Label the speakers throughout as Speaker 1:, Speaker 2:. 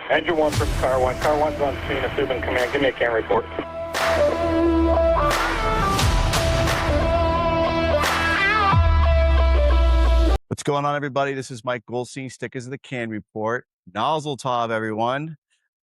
Speaker 1: Engine 1 from Car 1. Car 1's on scene. If they've been command, give me a CAN report.
Speaker 2: What's going on, everybody? This is Mike Goldstein, Stickers of the C.A.N. Report. Nozzle Tov, everyone.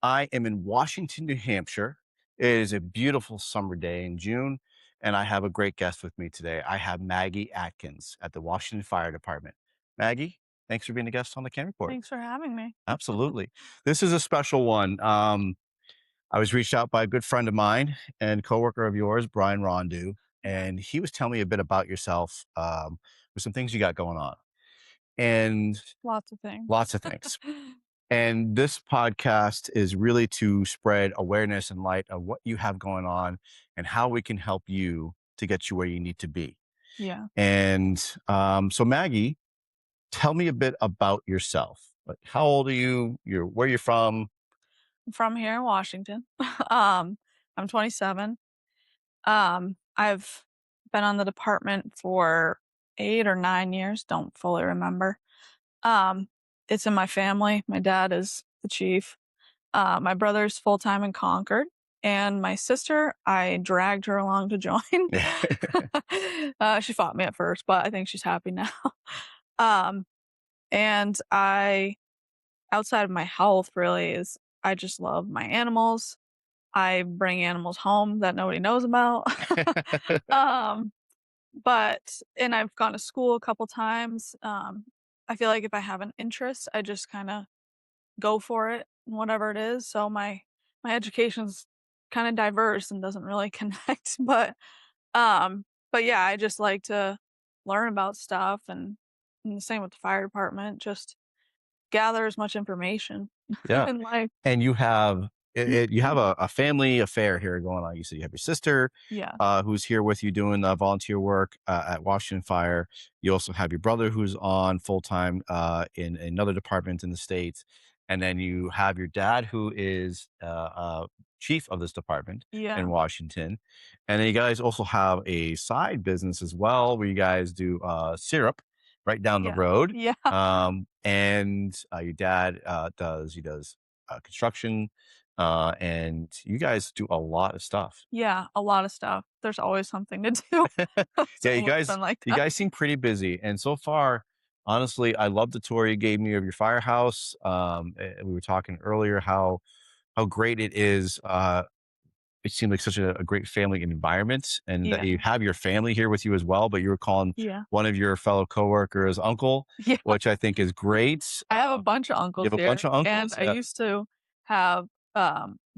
Speaker 2: I am in Washington, New Hampshire. It is a beautiful summer day in June, and I have a great guest with me today. I have Maggie Atkins at the Washington Fire Department. Maggie, thanks for being a guest on the C.A.N. Report.
Speaker 3: Thanks for having me.
Speaker 2: Absolutely. This is a special one. I was reached out by a good friend of mine and coworker of yours, Brian Rondu, and he was telling me a bit about yourself with some things you got going on. And
Speaker 3: Lots of things.
Speaker 2: Lots of things. And this podcast is really to spread awareness and light of what you have going on and how we can help you to get you where you need to be.
Speaker 3: Yeah.
Speaker 2: And so Maggie, tell me a bit about yourself. Like, how old are you? Where you're from?
Speaker 3: I'm from here in Washington. I'm 27. I've been on the department for 8 or 9 years, don't fully remember. It's in my family. My dad is the chief. My brother's full-time in Concord. And my sister, I dragged her along to join. She fought me at first, but I think she's happy now. And outside of my health, really, is I just love my animals. I bring animals home that nobody knows about. And I've gone to school a couple times. I feel like if I have an interest, I just kind of go for it, whatever it is. So my education's kind of diverse and doesn't really connect. But yeah, I just like to learn about stuff, and the same with the fire department. Just gather as much information in life.
Speaker 2: And you have a family affair here going on. You said you have your sister, who's here with you doing volunteer work at Washington Fire. You also have your brother who's on full-time in another department in the States. And then you have your dad who is chief of this department in Washington. And then you guys also have a side business as well, where you guys do syrup right down the road. And your dad does construction, and you guys do a lot of stuff.
Speaker 3: Yeah, a lot of stuff. There's always something to do.
Speaker 2: You guys seem pretty busy. And so far, honestly, I love the tour you gave me of your firehouse. We were talking earlier how great it is. It seemed like such a great family environment, and that you have your family here with you as well, but you were calling one of your fellow coworkers uncle, which I think is great.
Speaker 3: I have a bunch of uncles.
Speaker 2: You have a bunch of uncles?
Speaker 3: And I used to have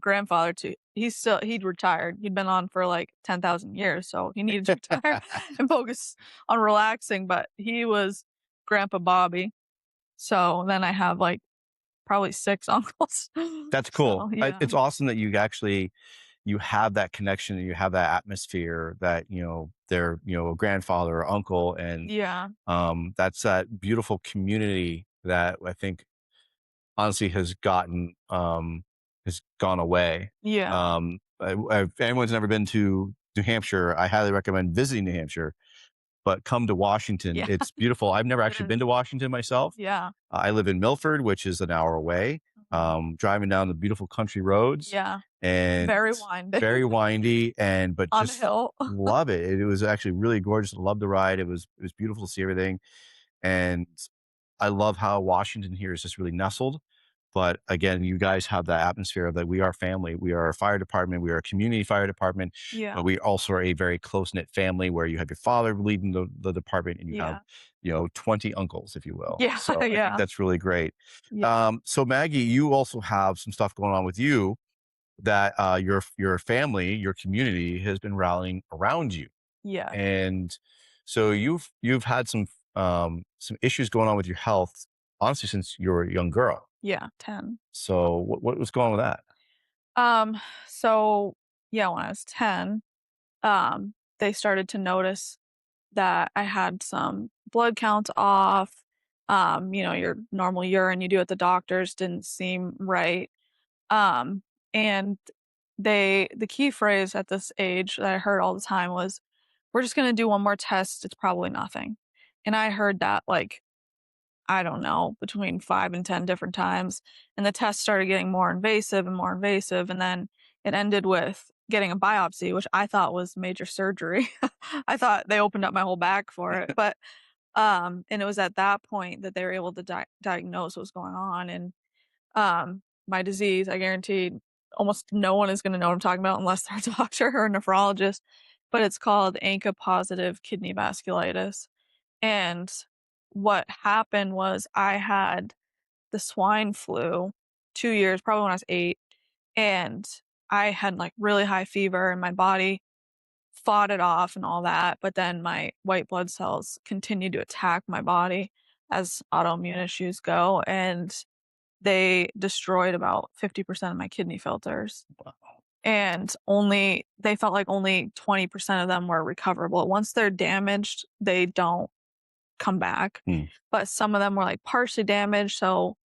Speaker 3: grandfather too. He'd retired. He'd been on for like 10,000 years, so he needed to retire and focus on relaxing, but he was Grandpa Bobby. So then I have like probably 6 uncles.
Speaker 2: That's cool.
Speaker 3: So,
Speaker 2: It's awesome that you have that connection and you have that atmosphere that, they're, a grandfather or uncle. And that's that beautiful community that I think honestly has gone away. If anyone's never been to New Hampshire, I highly recommend visiting New Hampshire, but come to Washington. It's beautiful. I've never actually been to Washington myself. I live in Milford, which is an hour away. Driving down the beautiful country roads. And very windy, but
Speaker 3: on
Speaker 2: just
Speaker 3: a hill.
Speaker 2: Love it. It was actually really gorgeous. Love the ride. It was beautiful to see everything. And I love how Washington here is just really nestled. But again, you guys have that atmosphere of that we are family. We are a fire department. We are a community fire department. But we also are a very close-knit family where you have your father leading the department, and you have, 20 uncles, if you will. So I think that's really great. So Maggie, you also have some stuff going on with you that your family, your community has been rallying around you. And so you've had some issues going on with your health, honestly, since you were a young girl.
Speaker 3: 10.
Speaker 2: So what was going on with that?
Speaker 3: So when I was 10, they started to notice that I had some blood counts off. Your normal urine you do at the doctor's didn't seem right. And the key phrase at this age that I heard all the time was, "We're just going to do one more test. It's probably nothing." And I heard that like I don't know, between 5 and 10 different times, and the test started getting more invasive and more invasive, and then it ended with getting a biopsy, which I thought was major surgery. I thought they opened up my whole back for it, but, and it was at that point that they were able to diagnose what was going on, and, my disease, I guarantee almost no one is gonna know what I'm talking about unless they're a doctor or a nephrologist, but it's called ANCA-positive kidney vasculitis. And what happened was I had the swine flu 2 years, probably when I was 8, and I had, like, really high fever and my body fought it off and all that, but then my white blood cells continued to attack my body as autoimmune issues go, and they destroyed about 50% of my kidney filters,
Speaker 2: Wow.
Speaker 3: and only they felt like only 20% of them were recoverable. Once they're damaged, they don't come back,
Speaker 2: Hmm.
Speaker 3: but some of them were, like, partially damaged, so,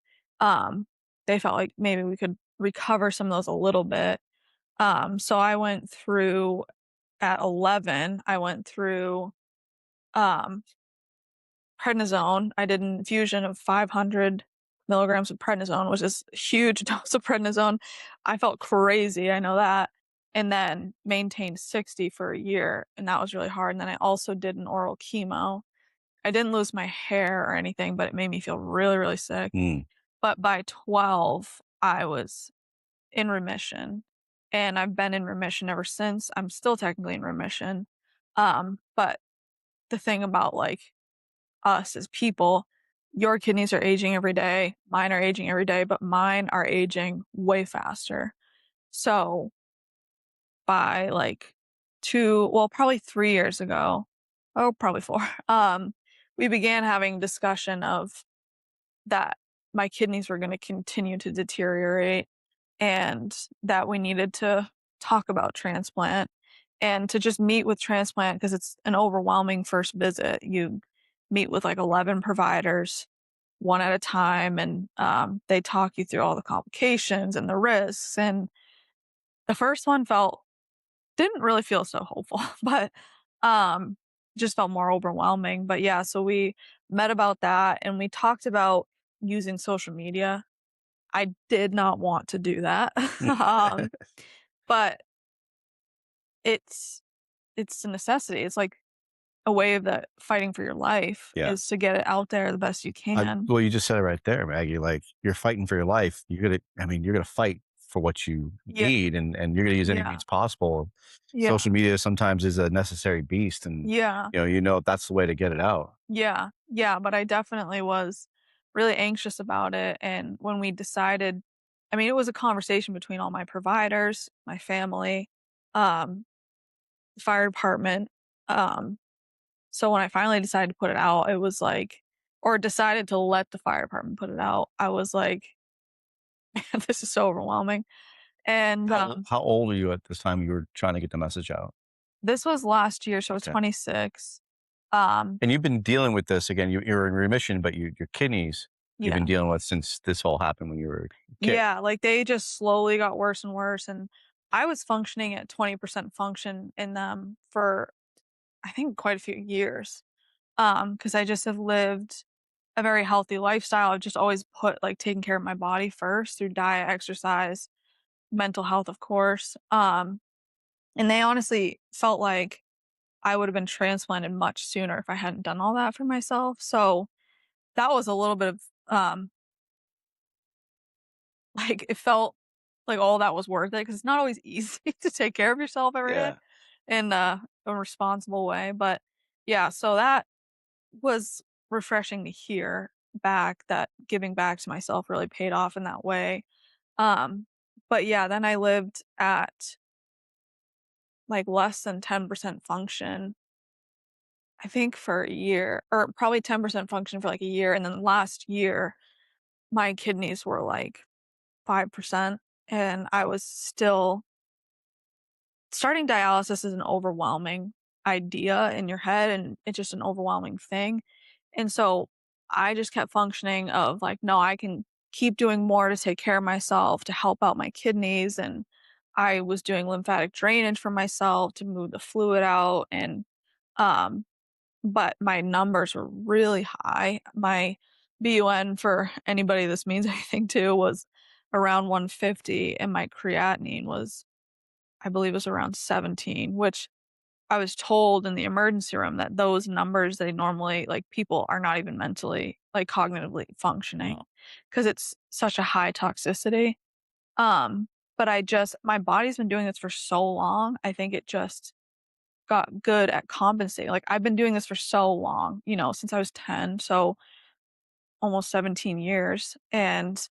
Speaker 3: um, they felt like maybe we could recover some of those a little bit. So I went through at 11, I went through, um, prednisone. I did an infusion of 500 milligrams of prednisone, which is a huge dose of prednisone. I felt crazy, I know that, and then maintained 60 for a year, and that was really hard, and then I also did an oral chemo. I didn't lose my hair or anything, but it made me feel really, really sick.
Speaker 2: Hmm.
Speaker 3: But by 12, I was in remission, and I've been in remission ever since. I'm still technically in remission. But the thing about like us as people, your kidneys are aging every day, mine are aging every day, but mine are aging way faster. So by like probably 3 years ago, oh, probably four, we began having discussion of that my kidneys were going to continue to deteriorate and that we needed to talk about transplant and to just meet with transplant because it's an overwhelming first visit. You meet with like 11 providers one at a time, and they talk you through all the complications and the risks. And the first one didn't really feel so hopeful, but um, just felt more overwhelming. But yeah, so we met about that and we talked about using social media. I did not want to do that. um, but it's it's a necessity. It's like a way of that fighting for your life
Speaker 2: Yeah.
Speaker 3: is to get it out there the best you can.
Speaker 2: Well, you just said it right there, Maggie. Like you're fighting for your life. You're gonna fight for what you
Speaker 3: Yeah,
Speaker 2: need, and you're gonna use any
Speaker 3: yeah,
Speaker 2: means possible.
Speaker 3: yeah,
Speaker 2: Social media sometimes is a necessary beast, and
Speaker 3: yeah.
Speaker 2: that's the way to get it out.
Speaker 3: Yeah, yeah, but I definitely was really anxious about it, and when we decided I mean, it was a conversation between all my providers, my family, the fire department, um, so when I finally decided to put it out, it was like or decided to let the fire department put it out, I was like, "This is so overwhelming," and,
Speaker 2: How old are you at this time? You were trying to get the message out.
Speaker 3: this was last year, so I was
Speaker 2: Okay.
Speaker 3: 26. Um,
Speaker 2: And you've been dealing with this again. You're in remission, but your kidneys you've been
Speaker 3: yeah.
Speaker 2: dealing with since this all happened when you were a kid.
Speaker 3: Yeah, like, they just slowly got worse and worse, and I was functioning at 20% function in them for, I think, quite a few years, because I just have lived a very healthy lifestyle. I've just always put, like, taking care of my body first through diet, exercise, mental health, of course, and they honestly felt like I would've been transplanted much sooner if I hadn't done all that for myself, so that was a little bit of, like, it felt like all that was worth it because it's not always easy to take care of yourself every day
Speaker 2: Yeah.
Speaker 3: in a responsible way, but yeah, so that was refreshing to hear back that giving back to myself really paid off in that way. Um, but yeah, then I lived at, like, less than 10% function, I think for a year, or probably 10% function for, like, a year, and then last year, my kidneys were, like, 5%, and I was still starting dialysis is an overwhelming idea in your head, and it's just an overwhelming thing, and so I just kept functioning of like, "No, I can keep doing more to take care of myself, to help out my kidneys," and I was doing lymphatic drainage for myself to move the fluid out, and, um but my numbers were really high. My BUN, for anybody this means anything to, was around 150, and my creatinine was, I believe, was around 17, which I was told in the emergency room that those numbers, they normally, like, people are not even mentally, like, cognitively functioning
Speaker 2: Wow.
Speaker 3: because it's such a high toxicity. Um, but my body's been doing this for so long. I think it just got good at compensating. Like, I've been doing this for so long, since I was 10, so almost 17 years. And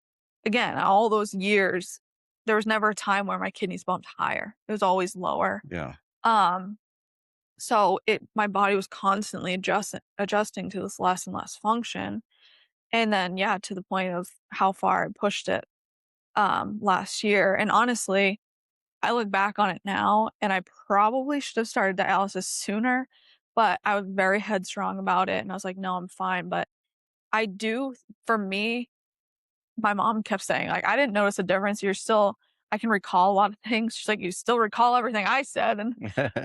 Speaker 3: again, all those years, there was never a time where my kidneys bumped higher. It was always lower.
Speaker 2: Yeah.
Speaker 3: Um, so my body was constantly adjusting to this less and less function. And then, yeah, to the point of how far I pushed it last year. And honestly, I look back on it now and I probably should have started dialysis sooner, but I was very headstrong about it. And I was like, no, I'm fine. But I do, for me, my mom kept saying, like, "I didn't notice a difference. I can recall a lot of things." She's like, "You still recall everything I said." And,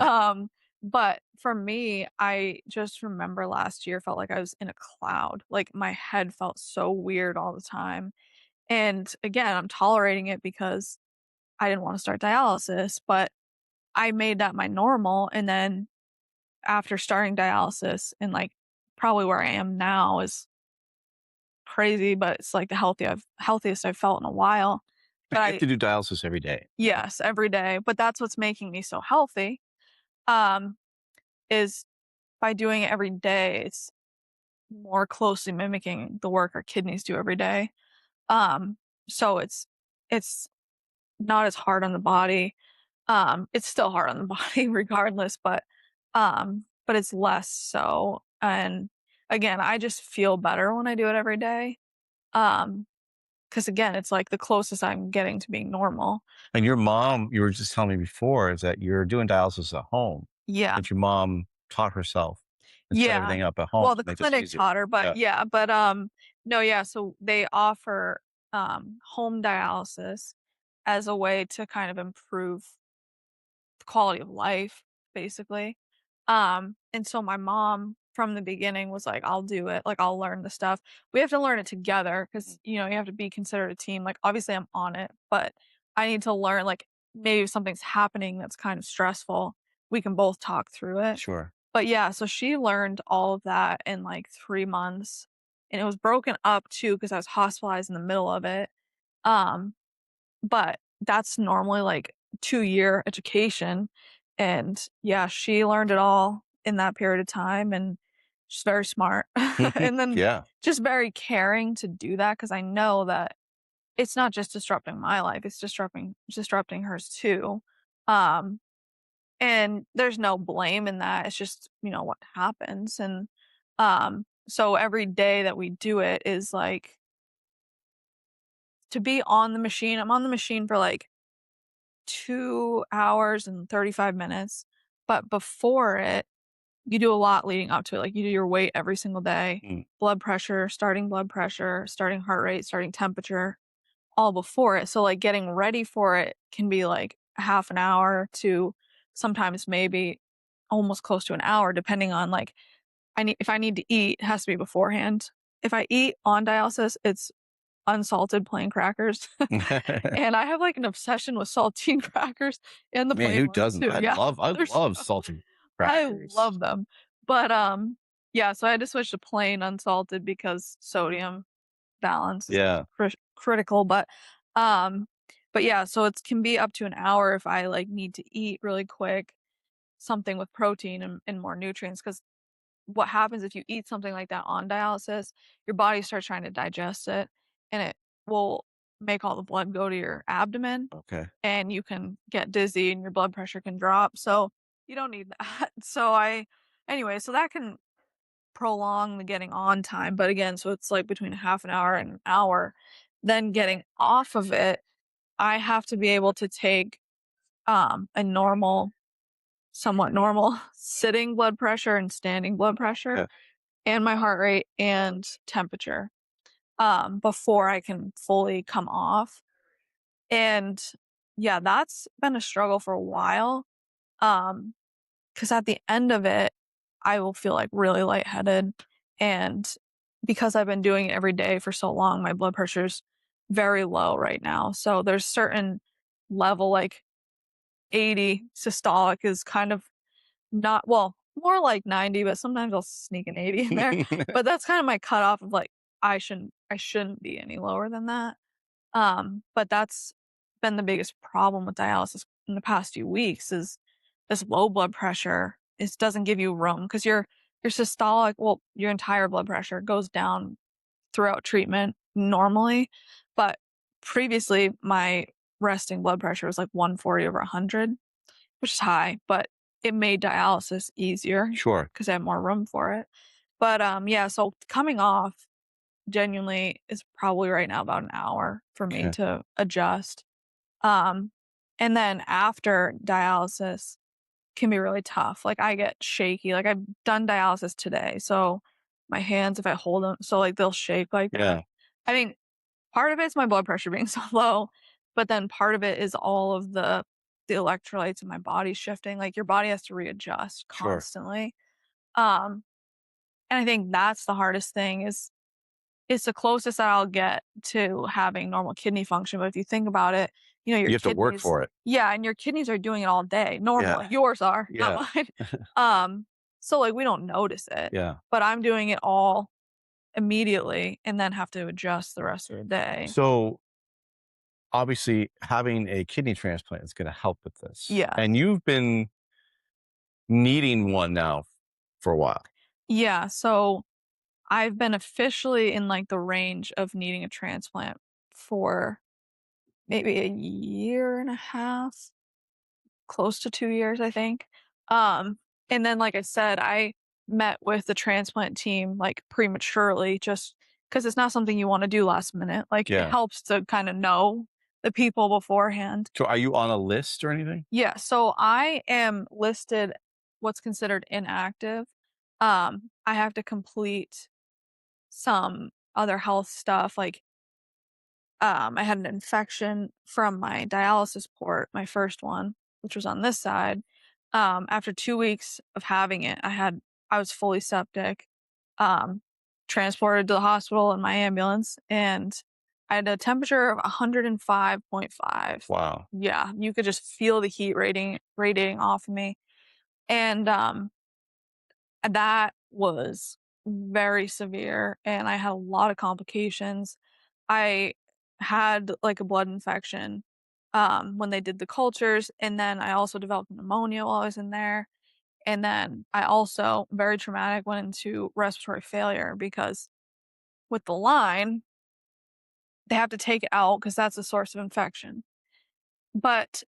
Speaker 3: um, but for me, I just remember last year felt like I was in a cloud. Like, my head felt so weird all the time. And again, I'm tolerating it because I didn't want to start dialysis, but I made that my normal. And then after starting dialysis and like probably where I am now is crazy, but it's like the healthiest I've felt in a while.
Speaker 2: But
Speaker 3: But
Speaker 2: you have to do dialysis every day.
Speaker 3: yes, every day. But that's what's making me so healthy. Um, is by doing it every day, it's more closely mimicking the work our kidneys do every day. Um, so it's not as hard on the body. It's still hard on the body regardless, but it's less so. And again, I just feel better when I do it every day. Um, because again, it's like the closest I'm getting to being normal.
Speaker 2: And your mom, you were just telling me before, is that you're doing dialysis at home,
Speaker 3: Yeah.
Speaker 2: but your mom taught herself and set
Speaker 3: Yeah.
Speaker 2: everything up at home
Speaker 3: Well,
Speaker 2: to
Speaker 3: the
Speaker 2: make this
Speaker 3: clinic
Speaker 2: easier.
Speaker 3: taught her, but
Speaker 2: Yeah.
Speaker 3: yeah, but no, yeah, so they offer home dialysis as a way to kind of improve the quality of life, basically. And so my mom from the beginning was like, I'll do it. Like, I'll learn the stuff. We have to learn it together because, you have to be considered a team. Like, obviously, I'm on it, but I need to learn, like, maybe if something's happening that's kind of stressful, we can both talk through it.
Speaker 2: Sure.
Speaker 3: But yeah, so she learned all of that in like 3 months. And it was broken up too because I was hospitalized in the middle of it. Um, but that's normally like 2-year education. And yeah, she learned it all in that period of time, and she's very smart. And then
Speaker 2: Yeah.
Speaker 3: just very caring to do that because I know that it's not just disrupting my life, it's disrupting hers too. Um, and there's no blame in that. It's just, what happens. And so every day that we do it is like to be on the machine. I'm on the machine for like 2 hours and 35 minutes. But before it, you do a lot leading up to it. Like, you do your weight every single day,
Speaker 2: Mm.
Speaker 3: blood pressure, starting heart rate, starting temperature, all before it. So, like, getting ready for it can be like half an hour to sometimes maybe almost close to an hour, depending on like if I need to eat, it has to be beforehand. If I eat on dialysis, it's unsalted plain crackers. And I have, like, an obsession with saltine crackers and the
Speaker 2: Man,
Speaker 3: plain
Speaker 2: who
Speaker 3: ones
Speaker 2: doesn't?
Speaker 3: too.
Speaker 2: I
Speaker 3: Yeah.
Speaker 2: love I
Speaker 3: They're
Speaker 2: love
Speaker 3: so
Speaker 2: salted
Speaker 3: I
Speaker 2: crackers.
Speaker 3: love them. But, yeah, so I had to switch to plain unsalted because sodium balance is
Speaker 2: Yeah.
Speaker 3: critical, um but yeah, so it can be up to an hour if I, like, need to eat really quick, something with protein and more nutrients. Because what happens if you eat something like that on dialysis, your body starts trying to digest it, and it will make all the blood go to your abdomen,
Speaker 2: Okay.
Speaker 3: and you can get dizzy and your blood pressure can drop. So you don't need that. Anyway, so that can prolong the getting on time. But again, so it's like between a half an hour and an hour. Then getting off of it, I have to be able to take a somewhat normal sitting blood pressure and standing blood pressure
Speaker 2: Yeah.
Speaker 3: and my heart rate and temperature before I can fully come off. And yeah, that's been a struggle for a while. Because at the end of it, I will feel like really lightheaded and because I've been doing it every day for so long, my blood pressure's very low right now. So there's certain level, like 80 systolic is kind of not, well, more like 90, but sometimes I'll sneak an 80 in there. But that's kind of my cutoff of like I shouldn't be any lower than that. But that's been the biggest problem with dialysis in the past few weeks is this low blood pressure. It doesn't give you room because your systolic, well, your entire blood pressure goes down throughout treatment normally, but previously my resting blood pressure was like 140 over 100, which is high, but it made dialysis easier
Speaker 2: Sure.
Speaker 3: because I had more room for it. But yeah, so coming off genuinely is probably right now about an hour for me
Speaker 2: Okay.
Speaker 3: to adjust. Um, and then after dialysis can be really tough. Like I get shaky. Like I've done dialysis today, so my hands, if I hold them, so like they'll shake like that.
Speaker 2: Yeah.
Speaker 3: I mean, part of it's my blood pressure being so low, but then part of it is all of the electrolytes in my body shifting. Like your body has to readjust
Speaker 2: Sure.
Speaker 3: constantly. Um, and I think that's the hardest thing is it's the closest that I'll get to having normal kidney function, but if you think about it, your
Speaker 2: You have to work
Speaker 3: kidneys,
Speaker 2: for it.
Speaker 3: yeah, and your kidneys are doing it all day,
Speaker 2: Yeah.
Speaker 3: normally. Yours are, not
Speaker 2: Yeah.
Speaker 3: mine. So, like, we don't notice it,
Speaker 2: Yeah.
Speaker 3: but I'm doing it all immediately and then have to adjust the rest of the day.
Speaker 2: So obviously having a kidney transplant is going to help with this.
Speaker 3: Yeah.
Speaker 2: And you've been needing one now for a while.
Speaker 3: Yeah, so I've been officially in, like, the range of needing a transplant for maybe a year and a half. Close to 2 years, I think. Um, and then, like I said, I met with the transplant team, like, prematurely just because it's not something you wanna do last minute. Like, it
Speaker 2: Yeah.
Speaker 3: helps to kinda know the people beforehand.
Speaker 2: So are you on a list or anything?
Speaker 3: Yeah, so I am listed what's considered inactive. I have to complete some other health stuff, like I had an infection from my dialysis port, my first one, which was on this side. After 2 weeks of having it, I was fully septic, um, transported to the hospital in my ambulance, and I had a temperature of 105.5.
Speaker 2: Wow.
Speaker 3: Yeah, you could just feel the heat radiating off of me. And that was very severe, and I had a lot of complications. I had, like, a blood infection, when they did the cultures, and then I also developed pneumonia while I was in there, and then I also, very traumatic, went into respiratory failure because with the line, they have to take it out because that's a source of infection, but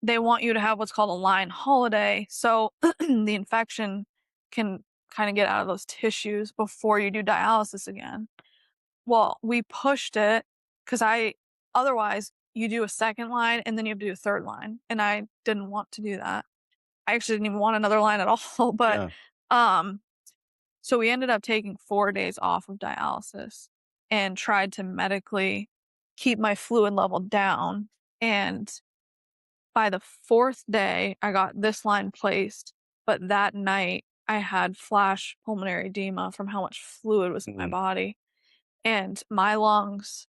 Speaker 3: they want you to have what's called a line holiday, so the infection can kinda get out of those tissues before you do dialysis again. Well, we pushed it because I otherwise, you do a second line and then you have to do a third line, and I didn't want to do that. I actually didn't even want another line at all, but,
Speaker 2: Yeah.
Speaker 3: um, so we ended up taking 4 days off of dialysis and tried to medically keep my fluid level down, and by the 4th day, I got this line placed, but that night, I had flash pulmonary edema from how much fluid was in my
Speaker 2: Mhm.
Speaker 3: body. And my lungs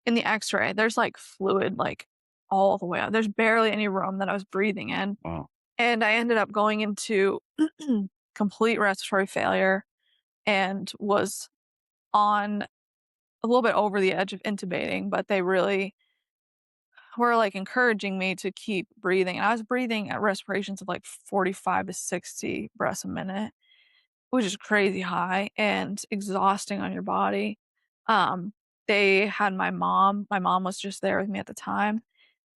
Speaker 3: in the X-ray, there's, like, fluid, like, all the way out. There's barely any room that I was breathing in,
Speaker 2: Wow.
Speaker 3: and I ended up going into complete respiratory failure and was on a little bit over the edge of intubating, but they really were, like, encouraging me to keep breathing, and I was breathing at respirations of, like, 45 to 60 breaths a minute, which is crazy high and exhausting on your body. Um, they had my mom was just there with me at the time,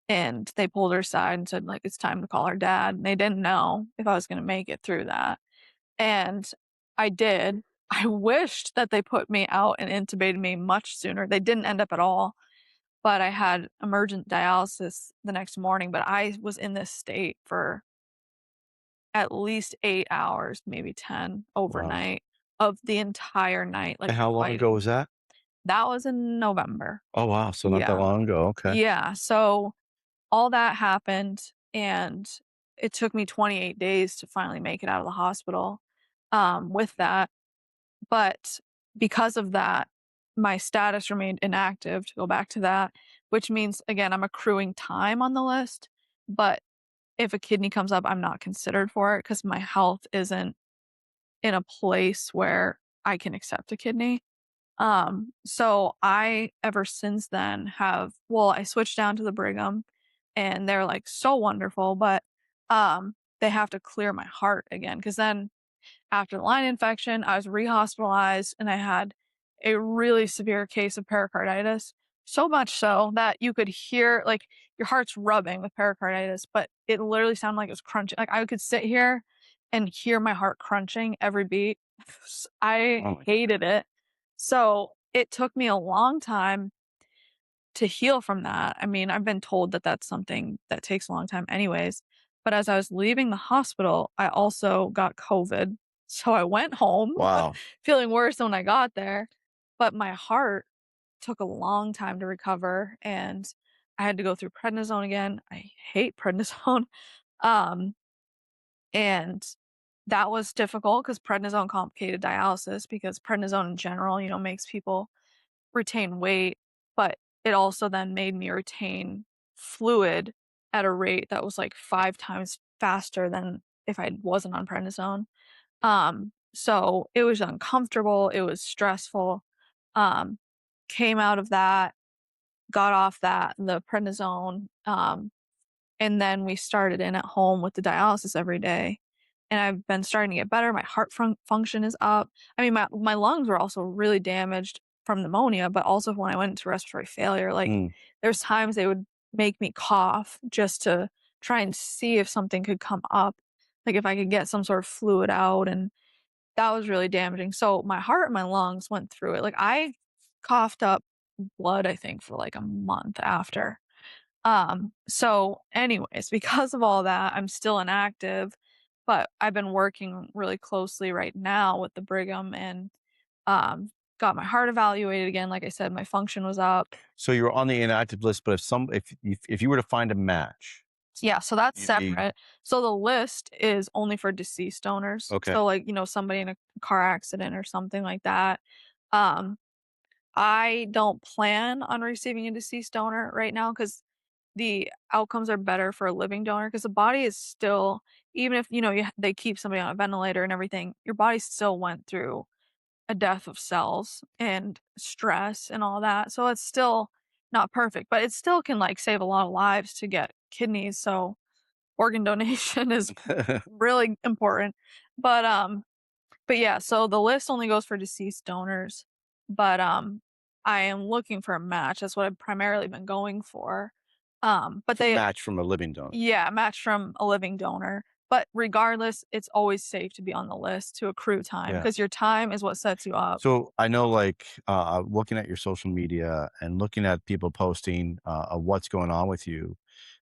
Speaker 3: and they pulled her aside and said, like, "It's time to call her dad," and they didn't know if I was gonna make it through that, and I did. I wished that they put me out and intubated me much sooner. They didn't end up at all, but I had emergent dialysis the next morning, but I was in this state for at least 8 hours, maybe 10
Speaker 2: Wow.
Speaker 3: overnight of the entire night, like,
Speaker 2: And how long ago
Speaker 3: fighting.
Speaker 2: was that?
Speaker 3: That was in November.
Speaker 2: Oh, wow. So not that
Speaker 3: Yeah.
Speaker 2: long ago. Okay.
Speaker 3: Yeah, so all that happened, and it took me 28 days to finally make it out of the hospital, with that, but because of that, my status remained inactive, to go back to that, which means, again, I'm accruing time on the list, but if a kidney comes up, I'm not considered for it because my health isn't in a place where I can accept a kidney. So I, ever since then, I switched down to the Brigham and they're like so wonderful, but they have to clear my heart again because then after the line infection, I was rehospitalized and I had a really severe case of pericarditis. So much so that you could hear like your heart's rubbing with pericarditis, but it literally sounded like it was crunching. Like I could sit here and hear my heart crunching every beat. I
Speaker 2: Oh my God.
Speaker 3: hated it. So it took me a long time to heal from that. I mean, I've been told that that's something that takes a long time anyways. But as I was leaving the hospital, I also got COVID. So I went home
Speaker 2: Wow.
Speaker 3: feeling worse than when I got there. But my heart took a long time to recover and I had to go through prednisone again. I hate prednisone. Um, and that was difficult because prednisone complicated dialysis because prednisone in general, makes people retain weight, but it also then made me retain fluid at a rate that was like 5 times faster than if I wasn't on prednisone. So it was uncomfortable, it was stressful. Um, Came out of that, got off the prednisone, and then we started in at home with the dialysis every day. And I've been starting to get better. My heart function is up. I mean, my lungs were also really damaged from pneumonia, but also when I went into respiratory failure, like
Speaker 2: Mm.
Speaker 3: there's times they would make me cough just to try and see if something could come up, like if I could get some sort of fluid out. And that was really damaging. So my heart and my lungs went through it. Like I coughed up blood, I think, for like a month after. So anyways, because of all that, I'm still inactive, but I've been working really closely right now with the Brigham and um got my heart evaluated again. Like I said, my function was up.
Speaker 2: So you're on the inactive list, but if you were to find a match,
Speaker 3: Yeah, so that's
Speaker 2: you'd be
Speaker 3: separate. So the list is only for deceased donors.
Speaker 2: okay.
Speaker 3: So like, somebody in a car accident or something like that. Um I don't plan on receiving a deceased donor right now because the outcomes are better for a living donor because the body is still, even if they keep somebody on a ventilator and everything, your body still went through a death of cells and stress and all that. So it's still not perfect, but it still can like save a lot of lives to get kidneys. So organ donation is really important. But yeah, so the list only goes for deceased donors, but I am looking for a match. That's what I've primarily been going for. But they
Speaker 2: Match from a living donor.
Speaker 3: Yeah, a match from a living donor. But regardless, it's always safe to be on the list to accrue time
Speaker 2: Yeah.
Speaker 3: because your time is what sets you up.
Speaker 2: So I know, like, looking at your social media and looking at people posting of what's going on with you,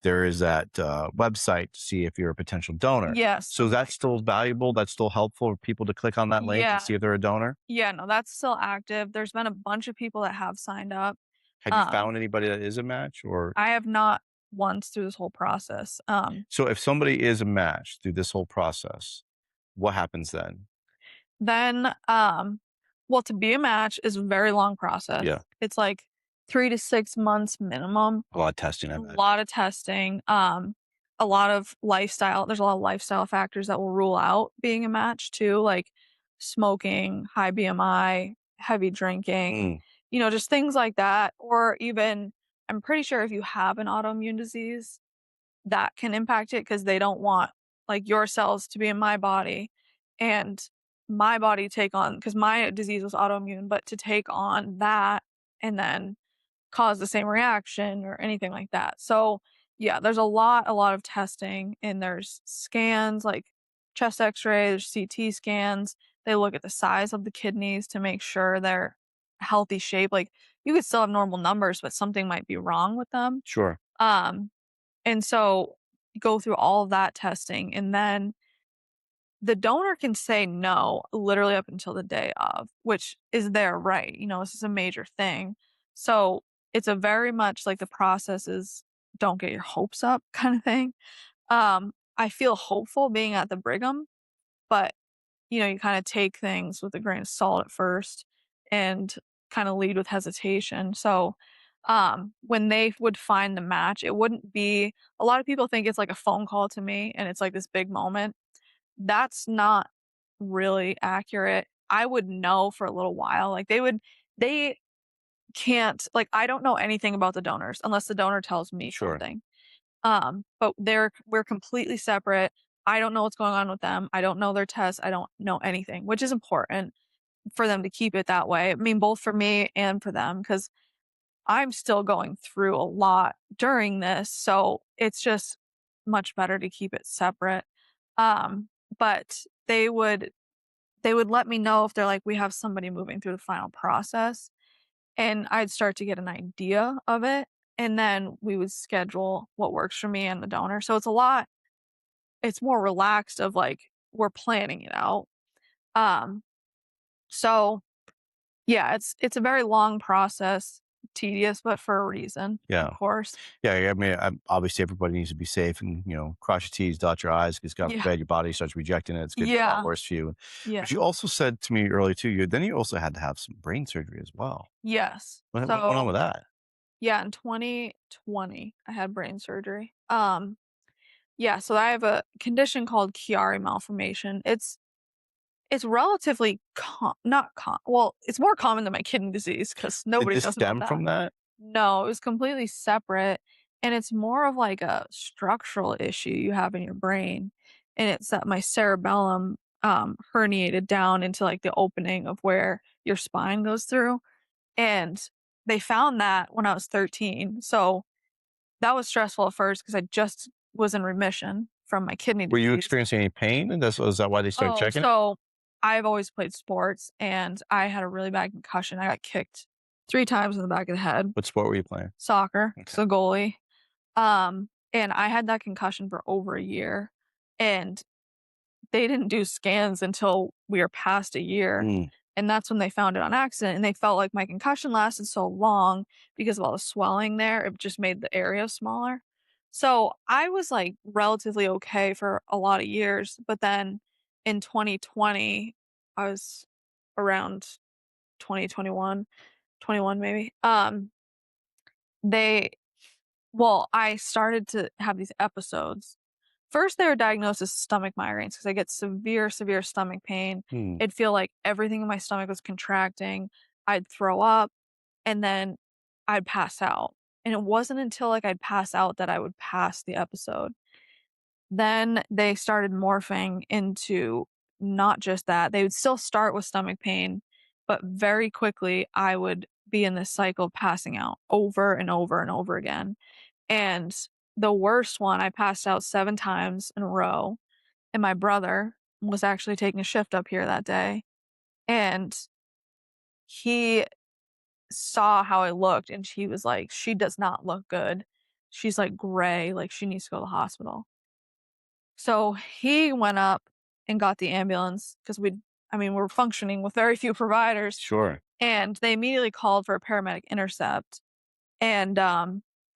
Speaker 2: there is that website to see if you're a potential donor.
Speaker 3: Yes.
Speaker 2: So that's still valuable. That's still helpful for people to click on that link and
Speaker 3: Yeah.
Speaker 2: see if they're a donor.
Speaker 3: Yeah, no, that's still active. There's been a bunch of people that have signed up.
Speaker 2: Have you
Speaker 3: Um,
Speaker 2: found anybody that is a match, or
Speaker 3: I have not once through this whole process.
Speaker 2: so if somebody is a match through this whole process, what happens then?
Speaker 3: Then, well, to be a match is a very long process.
Speaker 2: Yeah,
Speaker 3: It's like 3 to 6 months minimum,
Speaker 2: a lot of testing. I
Speaker 3: a
Speaker 2: imagine.
Speaker 3: lot of testing, a lot of lifestyle. There's a lot of lifestyle factors that will rule out being a match too, like smoking, high BMI, heavy drinking,
Speaker 2: Mm.
Speaker 3: just things like that. Or even, I'm pretty sure if you have an autoimmune disease, that can impact it because they don't want like your cells to be in my body and my body take on, because my disease was autoimmune, but to take on that and then cause the same reaction or anything like that. So yeah, there's a lot of testing and there's scans like chest x-ray, there's CT scans. They look at the size of the kidneys to make sure they're healthy shape. Like you could still have normal numbers, but something might be wrong with them.
Speaker 2: Sure.
Speaker 3: Um, and so go through all of that testing and then the donor can say no literally up until the day of, which is their right. This is a major thing. So it's a very much like the process is don't get your hopes up kind of thing. I feel hopeful being at the Brigham, but you kind of take things with a grain of salt at first. and kind of lead with hesitation. So when they would find the match, it wouldn't be, a lot of people think it's like a phone call to me and it's like this big moment. That's not really accurate. I would know for a little while. Like they can't, like, I don't know anything about the donors unless the donor tells me
Speaker 2: Sure.
Speaker 3: something. But we're completely separate. I don't know what's going on with them. I don't know their tests. I don't know anything, which is important for them to keep it that way. I mean, both for me and for them, because I'm still going through a lot during this. So it's just much better to keep it separate. But they would let me know if they're like, we have somebody moving through the final process, and I'd start to get an idea of it. And then we would schedule what works for me and the donor. So it's more relaxed of like, we're planning it out. Um, so yeah, it's a very long process, tedious, but for a reason,
Speaker 2: Yeah.
Speaker 3: of course.
Speaker 2: Yeah, I mean, obviously everybody needs to be safe and, cross your T's, dot your I's, because God
Speaker 3: Yeah.
Speaker 2: forbid your body starts rejecting it. It's going to be a lot
Speaker 3: Yeah.
Speaker 2: worse for you.
Speaker 3: Yeah.
Speaker 2: But you also said to me earlier too, you also had to have some brain surgery as well.
Speaker 3: Yes.
Speaker 2: What went on with that?
Speaker 3: Yeah, in 2020, I had brain surgery. Yeah, so I have a condition called Chiari malformation. It's relatively not well, it's more common than my kidney disease because
Speaker 2: Did
Speaker 3: nobody
Speaker 2: this
Speaker 3: knows about
Speaker 2: stem
Speaker 3: that.
Speaker 2: from that?
Speaker 3: No, it was completely separate, and it's more of like a structural issue you have in your brain, and it's that my cerebellum herniated down into like the opening of where your spine goes through, and they found that when I was 13. So that was stressful at first because I just was in remission from my kidney
Speaker 2: Were you
Speaker 3: disease.
Speaker 2: experiencing any pain? And is that why they started
Speaker 3: Oh,
Speaker 2: checking it?
Speaker 3: so I've always played sports, and I had a really bad concussion. I got kicked 3 times in the back of the head.
Speaker 2: What sport were you playing?
Speaker 3: Soccer,
Speaker 2: Okay.
Speaker 3: so goalie. And I had that concussion for over a year, and they didn't do scans until we were past a year,
Speaker 2: Mm.
Speaker 3: and that's when they found it on accident, and they felt like my concussion lasted so long because of all the swelling there, it just made the area smaller. So, I was, like, relatively okay for a lot of years, but then in 2020, I was around 2021, 21 maybe, they well, I started to have these episodes. First, they were diagnosed as stomach migraines because I get severe, severe stomach pain.
Speaker 2: Mm.
Speaker 3: It'd feel like everything in my stomach was contracting. I'd throw up, and then I'd pass out. And it wasn't until like I'd pass out that I would pass the episode. Then they started morphing into not just that. They would still start with stomach pain, but very quickly I would be in this cycle of passing out over and over and over again. And the worst one, I passed out 7 times in a row, and my brother was actually taking a shift up here that day, and he saw how I looked, and he was like, "She does not look good. She's, like, gray, like, she needs to go to the hospital." So, he went up and got the ambulance 'cause we're functioning with very few providers,
Speaker 2: Sure.
Speaker 3: and they immediately called for a paramedic intercept. And,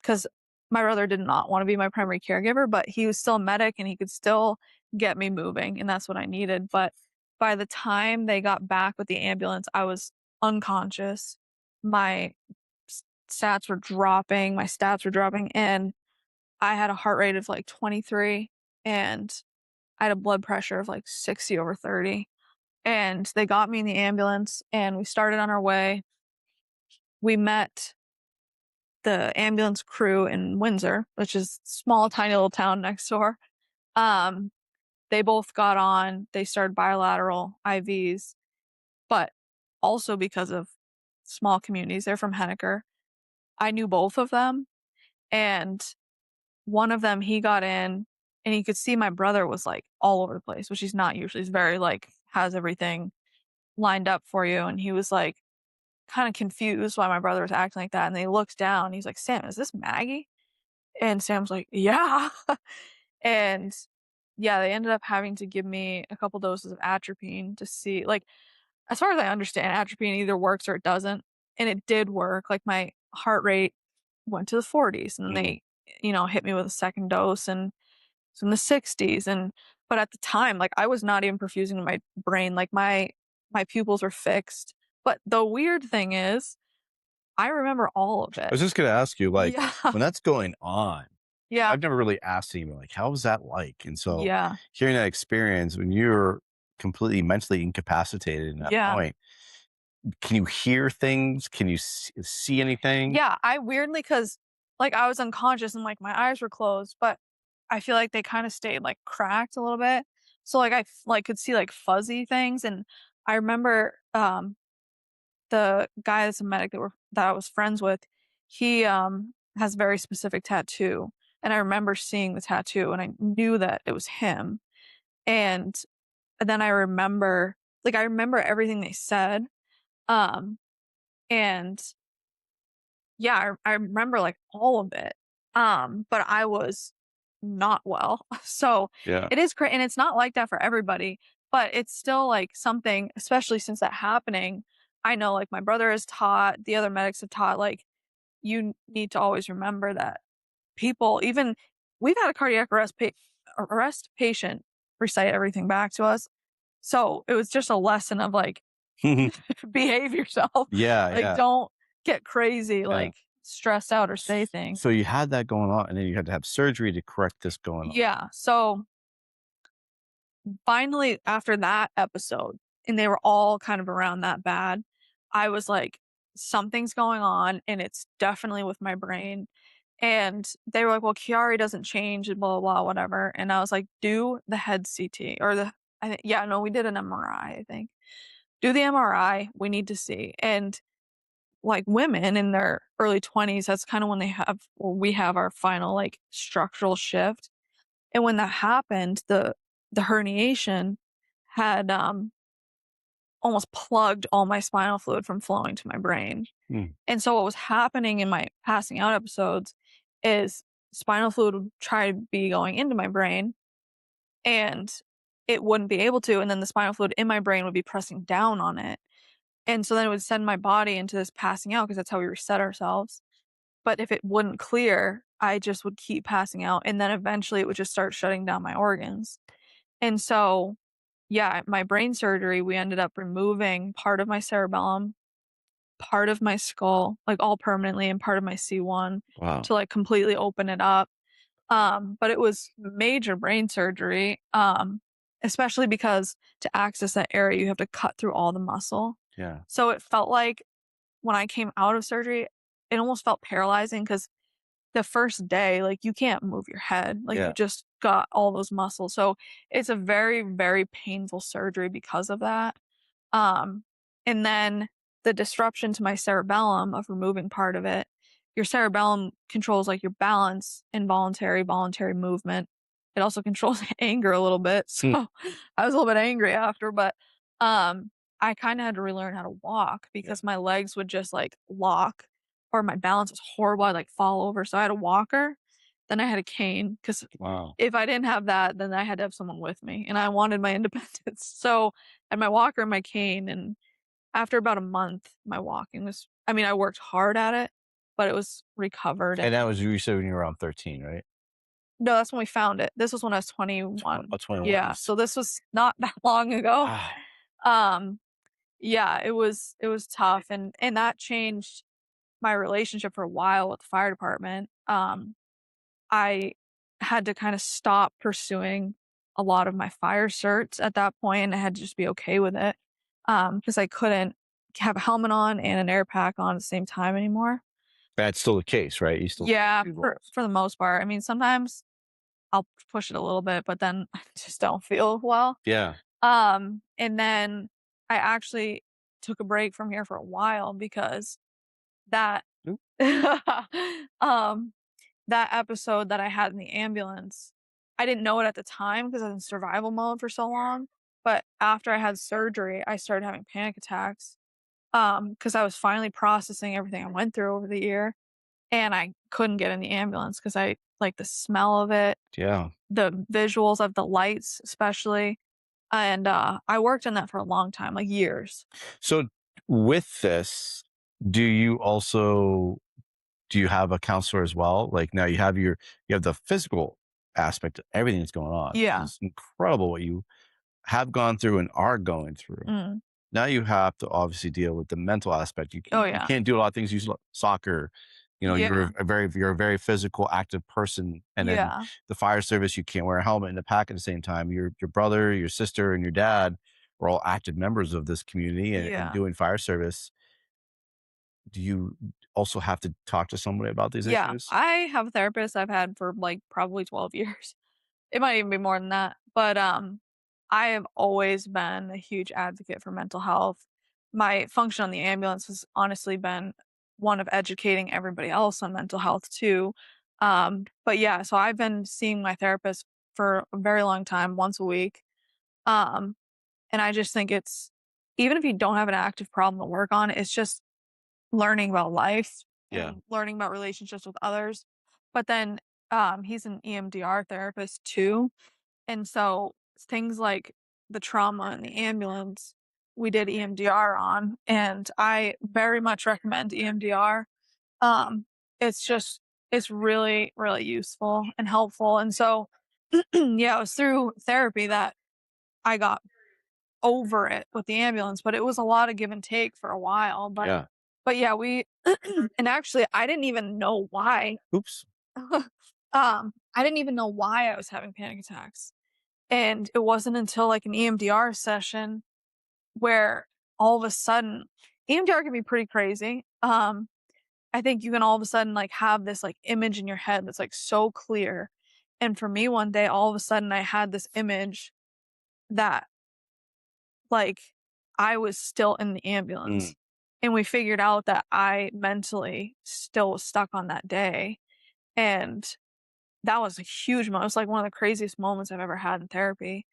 Speaker 3: because my brother did not wanna be my primary caregiver, but he was still a medic and he could still get me moving, and that's what I needed. But by the time they got back with the ambulance, I was unconscious. My my stats were dropping, and I had a heart rate of, like, 23, and I had a blood pressure of, like, 60/30. And they got me in the ambulance, and we started on our way. We met the ambulance crew in Windsor, which is small, tiny little town next door. Um, they both got on, they started bilateral IVs, but also because of small communities, they're from Henniker. I knew both of them, and one of them, he got in, and he could see my brother was, like, all over the place, which he's not usually. He's very, like, has everything lined up for you, and he was, like, kinda confused why my brother was acting like that, and they looked down, he's like, "Sam, is this Maggie?" And Sam's like, "Yeah." And, yeah, they ended up having to give me a couple doses of atropine to see, like, as far as I understand, atropine either works or it doesn't, and it did work. Like, my heart rate went to the 40s, and
Speaker 2: Mm.
Speaker 3: they, hit me with a second dose, and it's in the 60s. And but at the time, like, I was not even perfusing my brain. Like, my pupils were fixed, But the weird thing is, I remember all of
Speaker 2: I
Speaker 3: it.
Speaker 2: was just gonna ask you, like,
Speaker 3: Yeah.
Speaker 2: when that's going on,
Speaker 3: Yeah.
Speaker 2: I've never really asked anyone, like, how was that like? And so
Speaker 3: Yeah.
Speaker 2: hearing that experience when you're completely mentally incapacitated in that
Speaker 3: Yeah.
Speaker 2: point, can you hear things? Can you see anything?
Speaker 3: Yeah. I weirdly, because like I was unconscious and like my eyes were closed, but I feel like they kind of stayed like cracked a little bit. So like like could see like fuzzy things. And I remember the guy that's a medic that I was friends with, he has a very specific tattoo. And I remember seeing the tattoo and I knew that it was him. And then I remember everything they said. Um and yeah, I remember like all of it. But I was not well. So
Speaker 2: Yeah.
Speaker 3: it is great. And it's not like that for everybody, but it's still like something, especially since that happening. I know like my brother is taught, the other medics have taught, like, you need to always remember that people, even we've had a cardiac arrest patient recite everything back to us. So it was just a lesson of like, behave yourself.
Speaker 2: Yeah,
Speaker 3: Like,
Speaker 2: yeah.
Speaker 3: don't get crazy,
Speaker 2: Yeah.
Speaker 3: like stressed out or say things.
Speaker 2: So you had that going on, and then you had to have surgery to correct this going on.
Speaker 3: Yeah. So finally, after that episode, and they were all kind of around that bad, I was like, something's going on, and it's definitely with my brain. And they were like, well, Chiari doesn't change and blah, blah, blah, whatever. And I was like, do the head CT or yeah, no, we did an MRI, I think. Do the MRI. We need to see. And like women in their early 20s, that's kind of when we have our final like structural shift. And when that happened, the herniation had almost plugged all my spinal fluid from flowing to my brain.
Speaker 2: Hmm.
Speaker 3: And so what was happening in my passing out episodes is spinal fluid would try to be going into my brain and it wouldn't be able to. And then the spinal fluid in my brain would be pressing down on it. And so then it would send my body into this passing out because that's how we reset ourselves. But if it wouldn't clear, I just would keep passing out. And then eventually it would just start shutting down my organs. And so, yeah, my brain surgery, we ended up removing part of my cerebellum, part of my skull, like all permanently, and part of my C1
Speaker 2: Wow.
Speaker 3: to like completely open it up. But it was major brain surgery, especially because to access that area, you have to cut through all the muscle.
Speaker 2: Yeah.
Speaker 3: So it felt like when I came out of surgery, it almost felt paralyzing because the first day, like you can't move your head, like
Speaker 2: Yeah.
Speaker 3: you just got all those muscles. So it's a very, very painful surgery because of that. And then the disruption to my cerebellum of removing part of it, your cerebellum controls like your balance, involuntary, voluntary movement. It also controls anger a little bit. So I was a little bit angry after, but I kind of had to relearn how to walk because my legs would just like lock or my balance was horrible. I'd like fall over. So I had a walker. Then I had a cane because
Speaker 2: Wow.
Speaker 3: if I didn't have that, then I had to have someone with me and I wanted my independence. So I had my walker and my cane. And after about a month, my walking was, I mean, I worked hard at it, but it was recovered.
Speaker 2: And that was, you said, when you were around 13, right?
Speaker 3: No, that's when we found it. This was when I was 21.
Speaker 2: Oh, 21.
Speaker 3: Yeah. So this was not that long ago.
Speaker 2: Wow.
Speaker 3: Yeah, it was tough. And that changed my relationship for a while with the fire department. I had to kind of stop pursuing a lot of my fire certs at that point. I had to just be okay with it because I couldn't have a helmet on and an air pack on at the same time anymore.
Speaker 2: That's still the case, right? You still
Speaker 3: Yeah,
Speaker 2: do
Speaker 3: for the most part. I mean, sometimes I'll push it a little bit, but then I just don't feel well.
Speaker 2: Yeah.
Speaker 3: And then I actually took a break from here for a while because that
Speaker 2: Oop.
Speaker 3: um that episode that I had in the ambulance, I didn't know it at the time because I was in survival mode for so long. But after I had surgery, I started having panic attacks. Because I was finally processing everything I went through over the year. And I couldn't get in the ambulance because I like the smell of it,
Speaker 2: Yeah.
Speaker 3: the visuals of the lights, especially. And I worked on that for a long time, like years.
Speaker 2: So with this, do you have a counselor as well? Like now you have the physical aspect of everything that's going on.
Speaker 3: Yeah.
Speaker 2: It's incredible what you have gone through and are going through.
Speaker 3: Mm.
Speaker 2: Now you have to obviously deal with the mental aspect.
Speaker 3: Oh,
Speaker 2: You
Speaker 3: yeah.
Speaker 2: can't do a lot of things. Soccer. You know,
Speaker 3: Yeah.
Speaker 2: you're a very physical, active person, and then
Speaker 3: Yeah.
Speaker 2: the fire service. You can't wear a helmet in the pack at the same time. Your brother, your sister, and your dad are all active members of this community and
Speaker 3: Yeah.
Speaker 2: doing fire service. Do you also have to talk to somebody about these
Speaker 3: Yeah.
Speaker 2: issues?
Speaker 3: I have a therapist I've had for, like, probably 12 years. It might even be more than that, but, I have always been a huge advocate for mental health. My function on the ambulance has honestly been one of educating everybody else on mental health too. But yeah, so I've been seeing my therapist for a very long time, once a week. Um, and I just think it's even if you don't have an active problem to work on, it's just learning about life
Speaker 2: Yeah,
Speaker 3: and learning about relationships with others. But then he's an EMDR therapist too. And so things like the trauma in the ambulance, we did EMDR on, and I very much recommend EMDR. Um, it's just it's really, really useful and helpful. And so yeah, it was through therapy that I got over it with the ambulance, but it was a lot of give and take for a while.
Speaker 2: yeah.
Speaker 3: But yeah, we and actually I didn't even know why.
Speaker 2: Oops.
Speaker 3: I didn't even know why I was having panic attacks. And it wasn't until, like, an EMDR session where all of a sudden EMDR can be pretty crazy. I think you can all of a sudden, like, have this, like, image in your head that's, like, so clear. And for me, one day, all of a sudden, I had this image that, like, I was still in the
Speaker 2: Mm,
Speaker 3: ambulance, and we figured out that I mentally still was stuck on that day, and that was a huge moment. It was, like, one of the craziest moments I've ever had in therapy.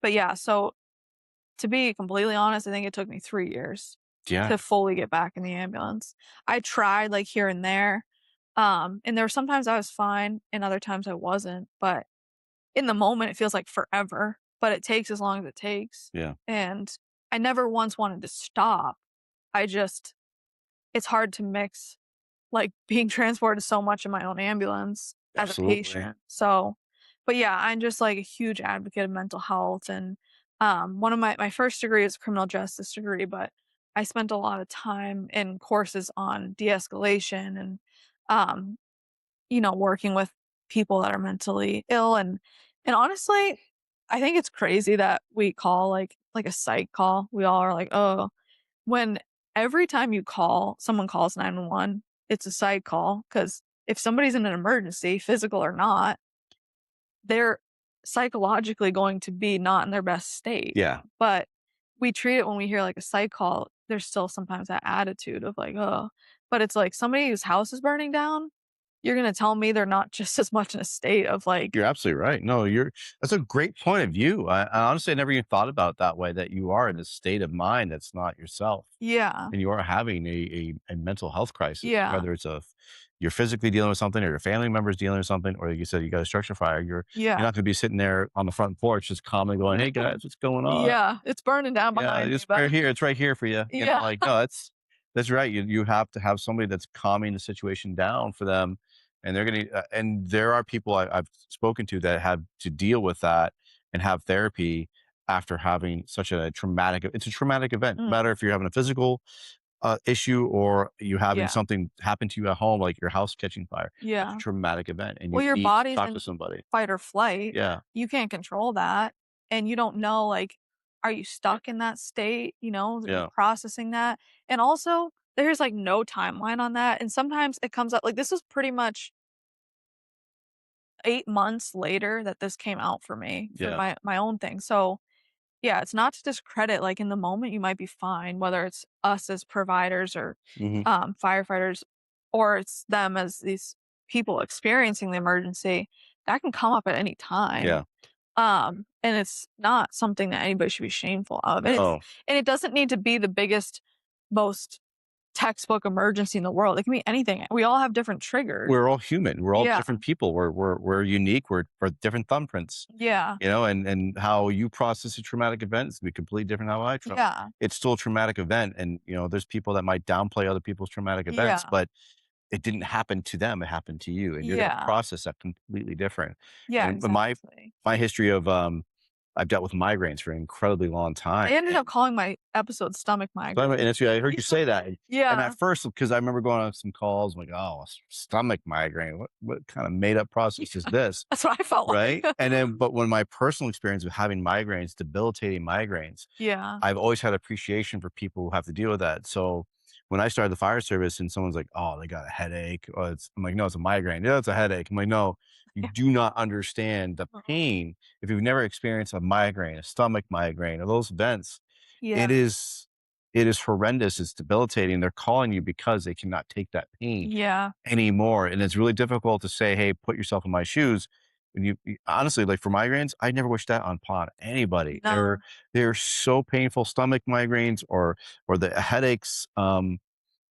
Speaker 3: But yeah, so to be completely honest, I think it took me 3 years
Speaker 2: yeah,
Speaker 3: to fully get back in the ambulance. I tried, like, here and there, and there were sometimes I was fine and other times I wasn't, but in the moment, it feels like forever, but it takes as long as it takes,
Speaker 2: yeah.
Speaker 3: and I never once wanted to stop. I just it's hard to mix, like, being transported so much in my own ambulance as a
Speaker 2: Absolutely.
Speaker 3: patient. So but yeah, I'm just, like, a huge advocate of mental health, and, one of my first degree is a criminal justice degree, but I spent a lot of time in courses on de-escalation and, um, working with people that are mentally ill, and honestly, I think it's crazy that we call, like, a psych call. We all are like, "Oh," when every time you call someone calls 911, it's a psych call because if somebody's in an emergency, physical or not, they're psychologically going to be not in their best state.
Speaker 2: Yeah.
Speaker 3: But we treat it when we hear, like, a psych call, there's still sometimes that attitude of like, "Oh," but it's like somebody whose house is burning down, you're gonna tell me they're not just as much in a state of like
Speaker 2: You're absolutely right. No, that's a great point of view. I honestly never even thought about it that way, that you are in a state of mind that's not yourself.
Speaker 3: yeah,
Speaker 2: And you are having a mental health crisis,
Speaker 3: yeah,
Speaker 2: whether you're physically dealing with something, or your family members dealing with something, or like you said, you got a structure fire. You're
Speaker 3: yeah,
Speaker 2: not gonna be sitting there on the front porch just calmly going, "Hey guys, what's going on?
Speaker 3: yeah, it's burning down
Speaker 2: Yeah,
Speaker 3: behind me,
Speaker 2: it's
Speaker 3: but
Speaker 2: right here. It's right here for you." You know,
Speaker 3: yeah,
Speaker 2: like, no, that's right. You have to have somebody that's calming the situation down for them, and and there are people I've spoken to that have to deal with that and have therapy after having such a traumatic. It's a traumatic event. No
Speaker 3: mm,
Speaker 2: matter if you're having a physical issue or you having
Speaker 3: yeah,
Speaker 2: something happen to you at home, like your house catching fire. That's a
Speaker 3: yeah.
Speaker 2: traumatic event, and
Speaker 3: Well,
Speaker 2: you
Speaker 3: your
Speaker 2: need to
Speaker 3: body's
Speaker 2: talk to
Speaker 3: in
Speaker 2: somebody.
Speaker 3: fight or flight.
Speaker 2: Yeah,
Speaker 3: You can't control that, and you don't know, like, are you stuck in that state, are you
Speaker 2: yeah,
Speaker 3: processing that? And also, there's, like, no timeline on that, and sometimes it comes up like, this was pretty much 8 months later that this came out for me, for
Speaker 2: yeah.
Speaker 3: my own thing, so yeah, it's not to discredit, like, in the moment, you might be fine, whether it's us as providers or,
Speaker 2: Hmm.
Speaker 3: firefighters, or it's them as these people experiencing the emergency, that can come up at any time.
Speaker 2: Yeah.
Speaker 3: And it's not something that anybody should be shameful of,
Speaker 2: No,
Speaker 3: and it doesn't need to be the biggest, most textbook emergency in the world, it can be anything, we all have different triggers.
Speaker 2: we're all human. We're all
Speaker 3: Yeah,
Speaker 2: different people. We're unique. We're different thumbprints.
Speaker 3: yeah,
Speaker 2: You know, and how you process a traumatic event is gonna be completely different how
Speaker 3: yeah,
Speaker 2: it's still a traumatic event, and there's people that might downplay other people's traumatic events,
Speaker 3: yeah,
Speaker 2: but it didn't happen to them. It happened to you, and you're gonna
Speaker 3: yeah,
Speaker 2: process that completely different.
Speaker 3: yeah,
Speaker 2: And
Speaker 3: exactly.
Speaker 2: my history of I've dealt with migraines for an incredibly long time.
Speaker 3: I ended up calling my episode "Stomach
Speaker 2: And
Speaker 3: Migraine."
Speaker 2: it's, I heard you say that. And
Speaker 3: Yeah.
Speaker 2: at first, because I remember going on some calls, I'm like, oh, stomach migraine. What kind of made up process is
Speaker 3: Yeah.
Speaker 2: this?
Speaker 3: That's what I felt
Speaker 2: Right.
Speaker 3: like.
Speaker 2: And then, but when my personal experience of having migraines, debilitating migraines,
Speaker 3: Yeah.
Speaker 2: I've always had appreciation for people who have to deal with that. So when I started the fire service and someone's like, "Oh, they got a headache," I'm like, "No, it's a migraine." "Yeah, it's a headache." I'm like, "No, you
Speaker 3: Yeah.
Speaker 2: do not understand the
Speaker 3: Uh-huh.
Speaker 2: pain. If you've never experienced a migraine, a stomach migraine, or those events,
Speaker 3: Yeah.
Speaker 2: it is it is horrendous. It's debilitating. They're calling you because they cannot take that pain
Speaker 3: Yeah.
Speaker 2: anymore, and it's really difficult to say, "Hey, put yourself in my shoes." When honestly, like for migraines, I never wish that upon anybody.
Speaker 3: No.
Speaker 2: They're so painful. Stomach migraines or the headaches,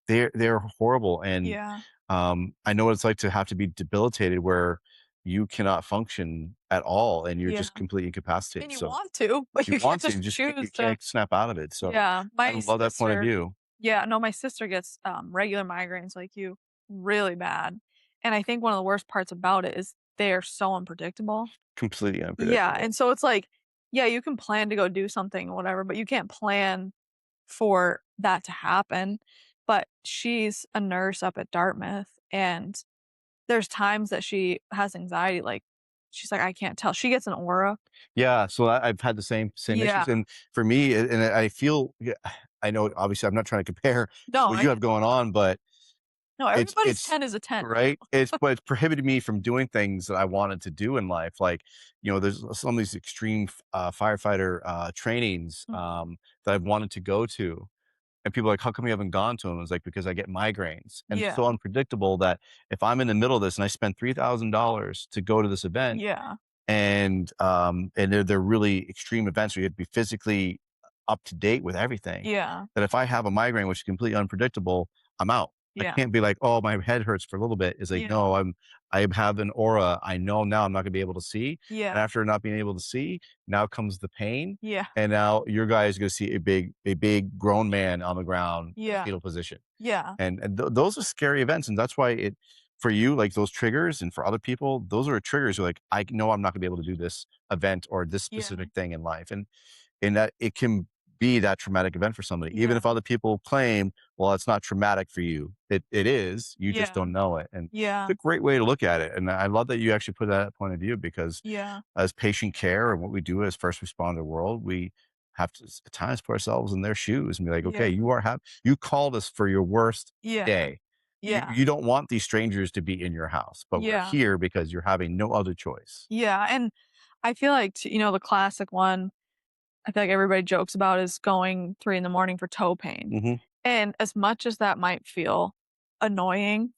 Speaker 2: they're horrible, and
Speaker 3: Yeah.
Speaker 2: I know what it's like to have to be debilitated where you cannot function at all and you're
Speaker 3: Yeah.
Speaker 2: just completely incapacitated.
Speaker 3: And you
Speaker 2: So
Speaker 3: want to, but
Speaker 2: you
Speaker 3: you can't
Speaker 2: want to,
Speaker 3: just
Speaker 2: you
Speaker 3: choose to.
Speaker 2: can't snap out of it. So
Speaker 3: Yeah.
Speaker 2: I
Speaker 3: My
Speaker 2: love that point of
Speaker 3: sister
Speaker 2: view.
Speaker 3: Yeah, no, my sister gets, regular migraines like you, really bad, and I think one of the worst parts about it is they're so unpredictable.
Speaker 2: Completely
Speaker 3: Yeah,
Speaker 2: unpredictable.
Speaker 3: and so it's like, yeah, you can plan to go do something or whatever, but you can't plan for that to happen. But she's a nurse up at Dartmouth, and there's times that she has anxiety, like, she's like, "I can't tell." She gets an aura.
Speaker 2: Yeah, so I've had the same
Speaker 3: Yeah.
Speaker 2: issues, and for me, and I feel, yeah, I know obviously I'm not trying to compare
Speaker 3: No,
Speaker 2: what
Speaker 3: I
Speaker 2: you have
Speaker 3: get
Speaker 2: going on, but
Speaker 3: no, everybody's
Speaker 2: it's
Speaker 3: 10 is a 10.
Speaker 2: right? It's prohibited me from doing things that I wanted to do in life, like, there's some of these extreme firefighter, trainings,
Speaker 3: Mhm.
Speaker 2: that I've wanted to go to, and people are like, "How come you haven't gone to them?" It's like, "Because I get migraines," and it's so
Speaker 3: Yeah.
Speaker 2: unpredictable that if I'm in the middle of this and I spend $3,000 to go to this event,
Speaker 3: Yeah.
Speaker 2: and they're really extreme events where you have to be physically up to date with everything.
Speaker 3: Yeah.
Speaker 2: That if I have a migraine, which is completely unpredictable, I'm out. I
Speaker 3: Yeah.
Speaker 2: can't be like, "Oh, my head hurts for a little bit." It's like,
Speaker 3: Yeah.
Speaker 2: no, I have an aura. I know now I'm not gonna be able to see. And
Speaker 3: Yeah.
Speaker 2: after not being able to see, now comes the pain.
Speaker 3: Yeah.
Speaker 2: And now your guy is gonna see a big grown man on the ground in a
Speaker 3: Yeah.
Speaker 2: fetal position.
Speaker 3: Yeah.
Speaker 2: And those are scary events, and that's why it for you, like, those triggers, and for other people, those are triggers. You're like, "I know I'm not gonna be able to do this event or this
Speaker 3: Yeah.
Speaker 2: specific thing in life," and that it can be that traumatic event for somebody, even
Speaker 3: Yeah.
Speaker 2: if other people claim, "Well, it's not traumatic for you." It is, you just
Speaker 3: Yeah.
Speaker 2: don't know it, and
Speaker 3: Yeah.
Speaker 2: it's a great way to look at it, and I love that you actually put that point of view because
Speaker 3: Yeah.
Speaker 2: as patient care and what we do as first responder world, we have to at times put ourselves in their shoes and be like,
Speaker 3: Yeah.
Speaker 2: "Okay, you called us for your worst
Speaker 3: Yeah.
Speaker 2: day.
Speaker 3: Yeah.
Speaker 2: You don't want these strangers to be in your house, but we're
Speaker 3: Yeah.
Speaker 2: here because you're having no other choice."
Speaker 3: Yeah, and I feel like the classic one I feel like everybody jokes about is going 3 in the morning for toe pain,
Speaker 2: Mhm.
Speaker 3: and as much as that might feel annoying,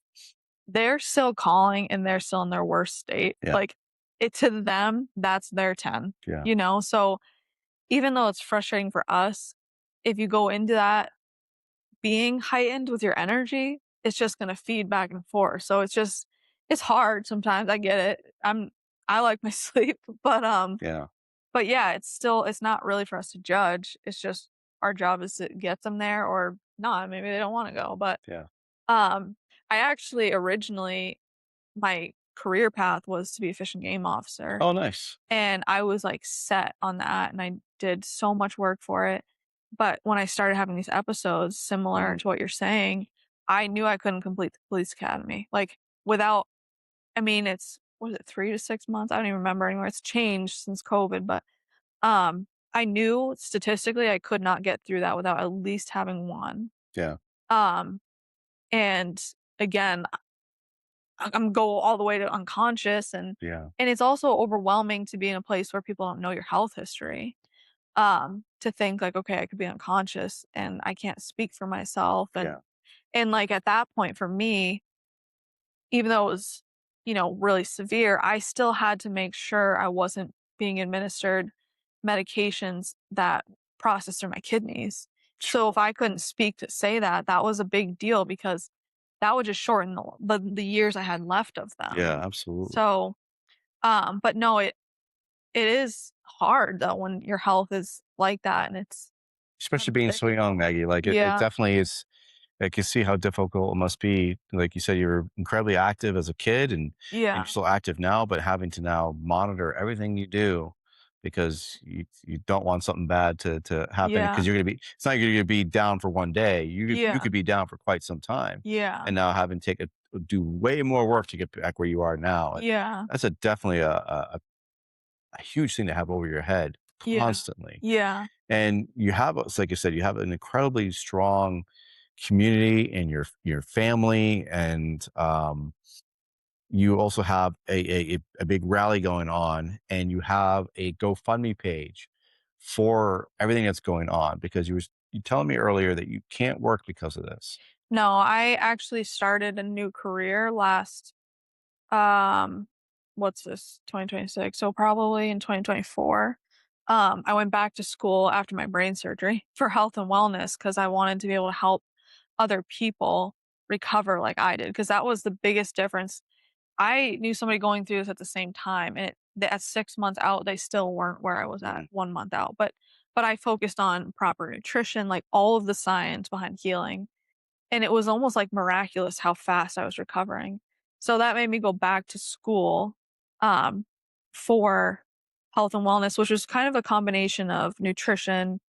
Speaker 3: they're still calling and they're still in their worst state.
Speaker 2: Yeah,
Speaker 3: Like, it to them, that's their 10,
Speaker 2: yeah,
Speaker 3: So, even though it's frustrating for us, if you go into that being heightened with your energy, it's just gonna feed back and forth. So it's hard sometimes, I get it. I like my sleep,
Speaker 2: yeah,
Speaker 3: but yeah, it's not really for us to judge. It's just our job is to get them there or not. Maybe they don't wanna go. But,
Speaker 2: yeah.
Speaker 3: um, I actually originally my career path was to be a fish and game officer.
Speaker 2: Oh, nice.
Speaker 3: And I was, like, set on that, and I did so much work for it. But when I started having these episodes similar
Speaker 2: Mhm.
Speaker 3: to what you're saying, I knew I couldn't complete the police academy. Like, without I mean, it's was it 3 to 6 months? I don't even remember anymore. It's changed since COVID, but, I knew statistically I could not get through that without at least having 1.
Speaker 2: Yeah,
Speaker 3: Um, and again, I'm go all the way to unconscious,
Speaker 2: yeah,
Speaker 3: and it's also overwhelming to be in a place where people don't know your health history. To think like, okay, I could be unconscious and I can't speak for myself, and
Speaker 2: yeah,
Speaker 3: like at that point for me, even though it was, really severe, I still had to make sure I wasn't being administered medications that processed through my kidneys. So if
Speaker 2: sure.
Speaker 3: I couldn't speak to say that, that was a big deal because that would just shorten the years I had left of
Speaker 2: Yeah,
Speaker 3: them.
Speaker 2: absolutely.
Speaker 3: So, but no, it is hard though when your health is like that and it's
Speaker 2: Especially being so young,
Speaker 3: unpredictable.
Speaker 2: Maggie, like, it
Speaker 3: Yeah.
Speaker 2: definitely is. I can see how difficult it must be. Like you said, you were incredibly active as a kid, and you're
Speaker 3: Yeah.
Speaker 2: still active now, but having to now monitor everything you do, because you don't want something bad to happen,
Speaker 3: Yeah.
Speaker 2: because it's not you're gonna be down for one day. You
Speaker 3: Yeah.
Speaker 2: could be down for quite some time,
Speaker 3: Yeah.
Speaker 2: and now having to do way more work to get back where you are now.
Speaker 3: Yeah.
Speaker 2: That's definitely a huge thing to have over your head
Speaker 3: Yeah.
Speaker 2: constantly.
Speaker 3: Yeah.
Speaker 2: And you have, it's like you said, you have an incredibly strong community in your family, and you also have a big rally going on, and you have a GoFundMe page for everything that's going on, because you telling me earlier that you can't work because of this.
Speaker 3: No, I actually started a new career last, um, what's this, 2026? So probably in 2024. I went back to school after my brain surgery for health and wellness because I wanted to be able to help other people recover like I did, because that was the biggest difference. I knew somebody going through this at the same time, and at 6 months out, they still weren't where I was at
Speaker 2: Mm,
Speaker 3: 1 month out. But I focused on proper nutrition, like all of the science behind healing, and it was almost like miraculous how fast I was recovering. So that made me go back to school um, for health and wellness, which was kind of a combination of nutrition,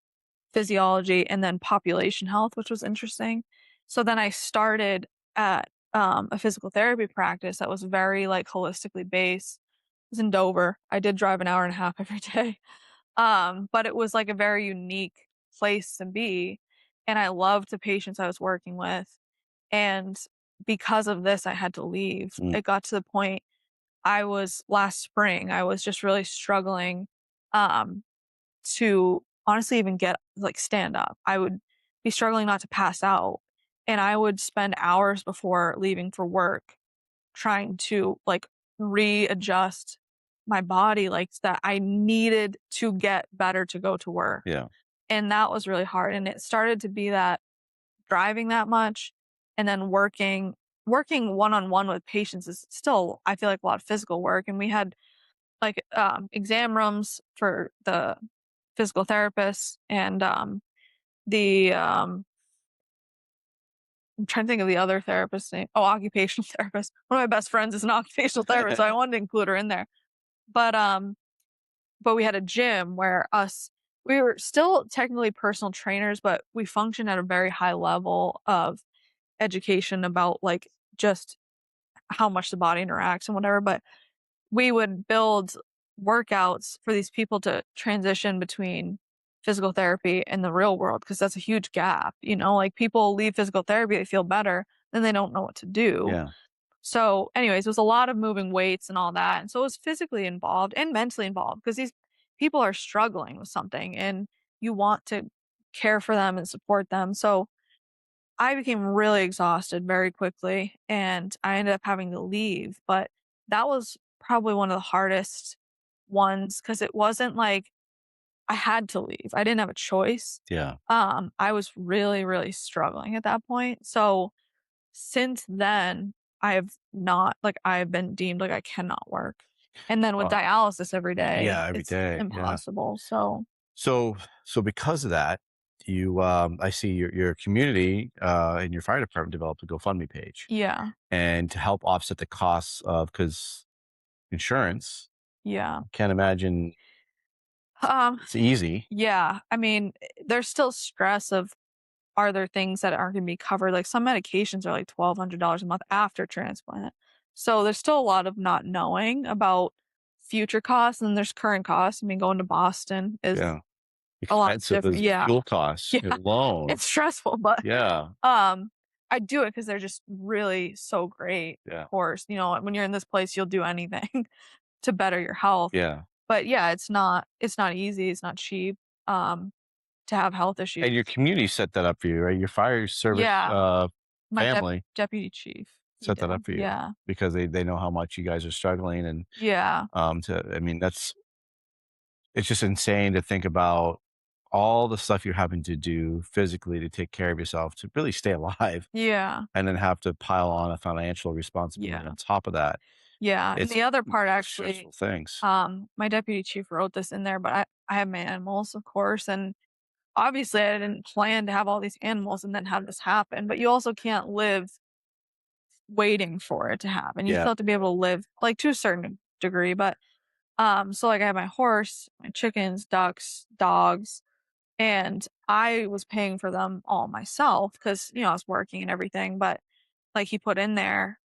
Speaker 3: physiology, and then population health, which was interesting. So then I started at a physical therapy practice that was very like holistically based. It was in Dover. I did drive an hour and a half every day. But it was like a very unique place to be. And I loved the patients I was working with. And because of this, I had to leave.
Speaker 2: mm,
Speaker 3: It got to the point last spring, I was just really struggling um, to honestly even get like stand up. I would be struggling not to pass out. And I would spend hours before leaving for work trying to like readjust my body like that I needed to get better to go to work.
Speaker 2: yeah,
Speaker 3: And that was really hard. And it started to be that driving that much and then working one on one with patients is still, I feel like, a lot of physical work. And we had like exam rooms for the physical therapists and the I'm trying to think of the other therapist's name. Oh, occupational therapist. One of my best friends is an occupational therapist, so I wanted to include her in there. But but we had a gym where we were still technically personal trainers, but we functioned at a very high level of education about like just how much the body interacts and whatever. But we would build workouts for these people to transition between physical therapy and the real world, because that's a huge gap. Like people leave physical therapy, they feel better, then they don't know what to do.
Speaker 2: yeah,
Speaker 3: So, anyways, it was a lot of moving weights and all that. And so it was physically involved and mentally involved because these people are struggling with something and you want to care for them and support them. So I became really exhausted very quickly and I ended up having to leave. But that was probably one of the hardest ones because it wasn't like I had to leave. I didn't have a choice.
Speaker 2: yeah.
Speaker 3: I was really, really struggling at that point. So since then, I've been deemed like I cannot work. And then with
Speaker 2: Uh,
Speaker 3: dialysis every day,
Speaker 2: yeah, every
Speaker 3: it's
Speaker 2: day. Yeah.
Speaker 3: impossible. So
Speaker 2: So because of that, I see your community and your fire department developed a GoFundMe page,
Speaker 3: yeah,
Speaker 2: and to help offset the costs of, because insurance,
Speaker 3: yeah.
Speaker 2: can't imagine
Speaker 3: Um,
Speaker 2: it's easy.
Speaker 3: yeah. I mean, there's still stress of are there things that aren't going to be covered? Like some medications are like $1,200 a month after transplant. So there's still a lot of not knowing about future costs and there's current costs. I mean, going to Boston is
Speaker 2: Yeah.
Speaker 3: a lot
Speaker 2: Expensive
Speaker 3: different.
Speaker 2: as
Speaker 3: Yeah.
Speaker 2: fuel costs
Speaker 3: Yeah.
Speaker 2: alone.
Speaker 3: It's stressful, but
Speaker 2: Yeah.
Speaker 3: um I do it because they're just really so great.
Speaker 2: Yeah.
Speaker 3: Of course, when you're in this place, you'll do anything to better your health.
Speaker 2: Yeah.
Speaker 3: But yeah, it's not easy, it's not cheap to have health issues.
Speaker 2: And your community set that up for you, right? Your fire service
Speaker 3: Yeah, my
Speaker 2: family
Speaker 3: deputy chief, he
Speaker 2: set that
Speaker 3: did.
Speaker 2: up for you,
Speaker 3: Yeah.
Speaker 2: because they know how much you guys are struggling, and
Speaker 3: Yeah.
Speaker 2: I mean, it's just insane to think about all the stuff you're having to do physically to take care of yourself to really stay alive,
Speaker 3: Yeah.
Speaker 2: and then have to pile on a financial responsibility
Speaker 3: Yeah.
Speaker 2: on top of that.
Speaker 3: Yeah, and
Speaker 2: It's
Speaker 3: the other part actually,
Speaker 2: stressful things.
Speaker 3: my deputy chief wrote this in there, but I have my animals, of course, and obviously I didn't plan to have all these animals and then have this happen, but you also can't live waiting for it to happen. You
Speaker 2: Yeah.
Speaker 3: still have to be able to live, like, to a certain degree, but, So like I have my horse, my chickens, ducks, dogs, and I was paying for them all myself because, I was working and everything. But like he put in there,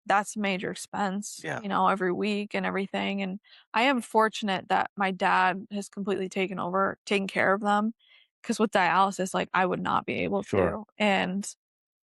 Speaker 3: that's a major expense,
Speaker 2: Yeah,
Speaker 3: every week and everything. And I am fortunate that my dad has completely taken care of them. Cause with dialysis, like I would not be able
Speaker 2: sure.
Speaker 3: to. And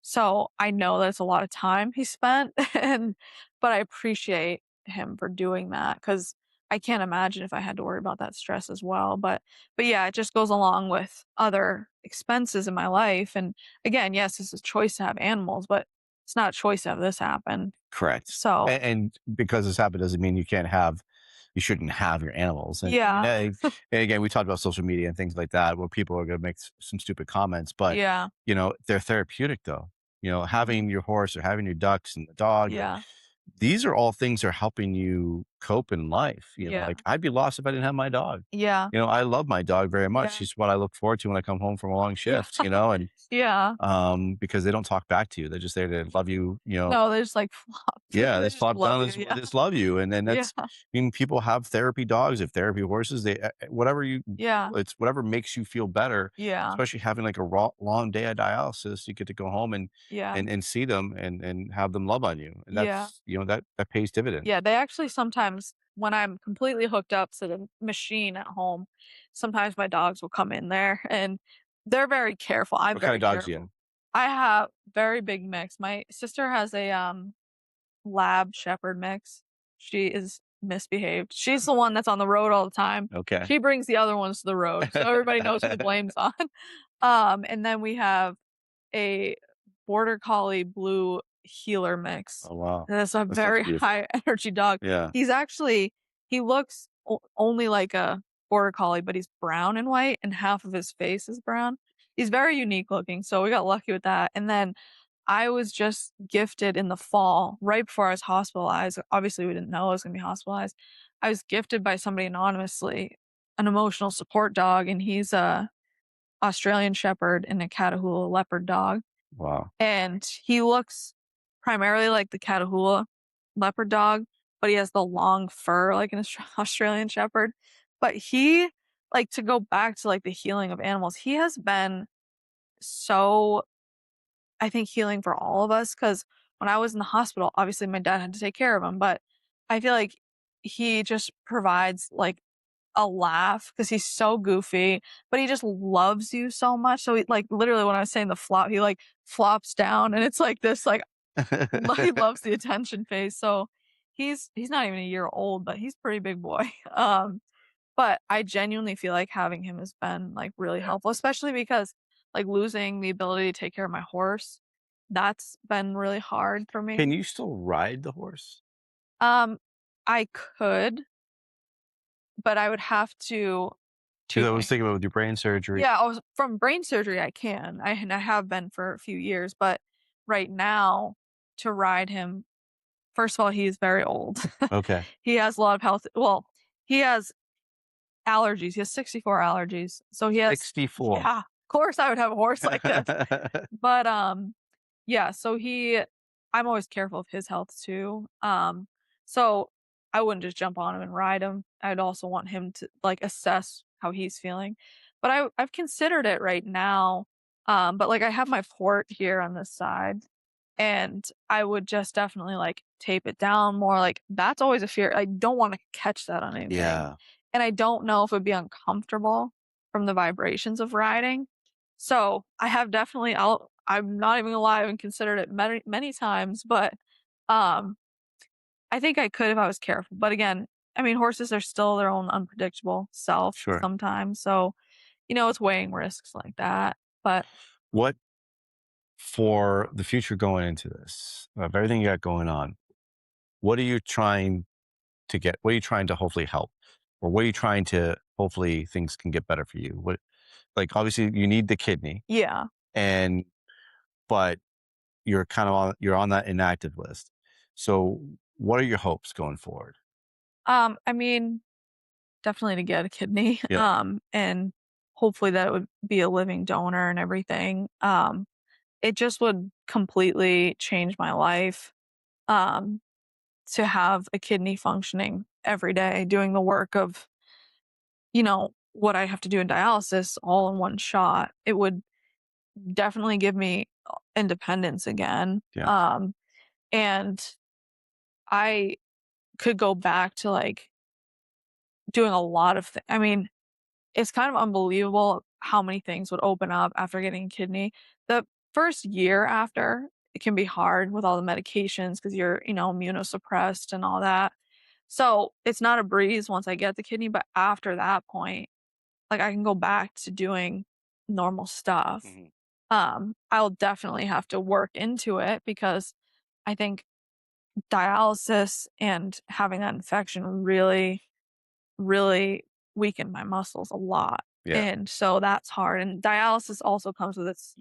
Speaker 3: so I know that it's a lot of time he spent but I appreciate him for doing that because I can't imagine if I had to worry about that stress as well. But yeah, it just goes along with other expenses in my life. And again, yes, it's a choice to have animals, but it's not a choice to have this happen.
Speaker 2: Correct.
Speaker 3: So,
Speaker 2: And because this happened doesn't mean you shouldn't have your animals. And I mean,
Speaker 3: yeah.
Speaker 2: and again, we talked about social media and things like that where people are going to make some stupid comments, but
Speaker 3: Yeah.
Speaker 2: they're therapeutic though.
Speaker 3: Mhm.
Speaker 2: Having your horse or having your ducks and the dog, or
Speaker 3: Yeah.
Speaker 2: these are all things that are helping you cope in life.
Speaker 3: Yeah.
Speaker 2: Like I'd be lost if I didn't have my dog.
Speaker 3: Yeah.
Speaker 2: I love my dog very much.
Speaker 3: Yeah.
Speaker 2: She's what I look forward to when I come home from a long
Speaker 3: Yeah.
Speaker 2: shift, and
Speaker 3: Yeah.
Speaker 2: because they don't talk back to you. They're just there to love you.
Speaker 3: No, they just like flop.
Speaker 2: Yeah, they
Speaker 3: They just
Speaker 2: flop
Speaker 3: love
Speaker 2: down,
Speaker 3: you. Yeah.
Speaker 2: they just love you, and then
Speaker 3: Yeah.
Speaker 2: I mean, people have therapy dogs, have therapy horses, they whatever
Speaker 3: Yeah.
Speaker 2: it's whatever makes you feel better,
Speaker 3: Yeah.
Speaker 2: especially having, like, a long day of dialysis, you get to go home and
Speaker 3: Yeah.
Speaker 2: see them and have them love on you, and
Speaker 3: Yeah.
Speaker 2: that's that pays dividends.
Speaker 3: Yeah. They actually sometimes, when I'm completely hooked up to the machine at home, sometimes my dogs will come in there and they're very careful. I'm
Speaker 2: What kinda
Speaker 3: very
Speaker 2: dogs do you have?
Speaker 3: careful. I have very big mix. My sister has a lab shepherd mix. She is misbehaved. She's the one that's on the road all the time.
Speaker 2: Okay.
Speaker 3: She brings the other ones to the road, so everybody knows who the blame's on. And then we have a border collie blue healer mix.
Speaker 2: Oh, wow.
Speaker 3: That's a
Speaker 2: That sounds
Speaker 3: very
Speaker 2: beautiful.
Speaker 3: high energy dog.
Speaker 2: Yeah.
Speaker 3: He looks only like a border collie, but he's brown and white, and half of his face is brown. He's very unique looking, so we got lucky with that. And then I was just gifted in the fall, right before I was hospitalized. Obviously, we didn't know I was gonna be hospitalized. I was gifted by somebody anonymously an emotional support dog, and he's a Australian Shepherd and a Catahoula Leopard dog.
Speaker 2: Wow.
Speaker 3: And he looks primarily like the Catahoula Leopard dog, but he has the long fur like an Australian Shepherd. But he, like, to go back to like the healing of animals, he has been so, I think, healing for all of us. Because when I was in the hospital, obviously my dad had to take care of him, but I feel like he just provides like a laugh because he's so goofy, but he just loves you so much. So he, like, literally when I was saying the flop, he like flops down and it's like this like he loves the attention face. So he's not even a year old, but he's a pretty big boy. But I genuinely feel like having him has been like really
Speaker 2: Yeah.
Speaker 3: helpful, especially because like losing the ability to take care of my horse, that's been really hard for
Speaker 2: Can
Speaker 3: me.
Speaker 2: you still ride the horse?
Speaker 3: Um, I could, but I would have to
Speaker 2: Because I
Speaker 3: take
Speaker 2: was
Speaker 3: my
Speaker 2: thinking about with your brain surgery.
Speaker 3: yeah, I was from brain surgery, I can. I have been for a few years, but right now to ride him, first of all, he is very old.
Speaker 2: Okay.
Speaker 3: He has a lot of he has allergies. He has 64 allergies. So he has
Speaker 2: 64.
Speaker 3: yeah, of course I would have a horse like this. But, yeah, so I'm always careful of his health too. So I wouldn't just jump on him and ride him. I'd also want him to, like, assess how he's feeling. But I've considered it right now, but, like, I have my port here on this side, and I would just definitely, like, tape it down more, like, that's always a fear. I don't wanna catch that on anything,
Speaker 2: Yeah.
Speaker 3: and I don't know if it'd be uncomfortable from the vibrations of riding. So, I have definitely I'm not even gonna lie, I haven't considered it many, many times, but, um, I think I could if I was careful. But again, I mean, horses are still their own unpredictable self
Speaker 2: Sure.
Speaker 3: sometimes, so, it's weighing risks like that. But
Speaker 2: What for the future going into this, of everything you got going on, what are you trying to get? What are you trying to hopefully help? Or what are you trying to hopefully things can get better for you? Like obviously you need the kidney
Speaker 3: yeah,
Speaker 2: and but you're on that inactive list. So what are your hopes going forward?
Speaker 3: I mean, definitely to get a kidney,
Speaker 2: Yep.
Speaker 3: and hopefully that it would be a living donor and everything. It just would completely change my life. Um, to have a kidney functioning every day, doing the work of, what I have to do in dialysis all in one shot. It would definitely give me independence again.
Speaker 2: Yeah.
Speaker 3: And I could go back to like doing a lot of things. I mean, it's kind of unbelievable how many things would open up after getting a kidney. The first year after, it can be hard with all the medications because you're, immunosuppressed and all that. So it's not a breeze once I get the kidney, but after that point, like I can go back to doing normal stuff.
Speaker 2: Mhm.
Speaker 3: I'll definitely have to work into it because I think dialysis and having that infection really, really weakened my muscles a lot.
Speaker 2: Yeah.
Speaker 3: And so that's hard. And dialysis also comes with its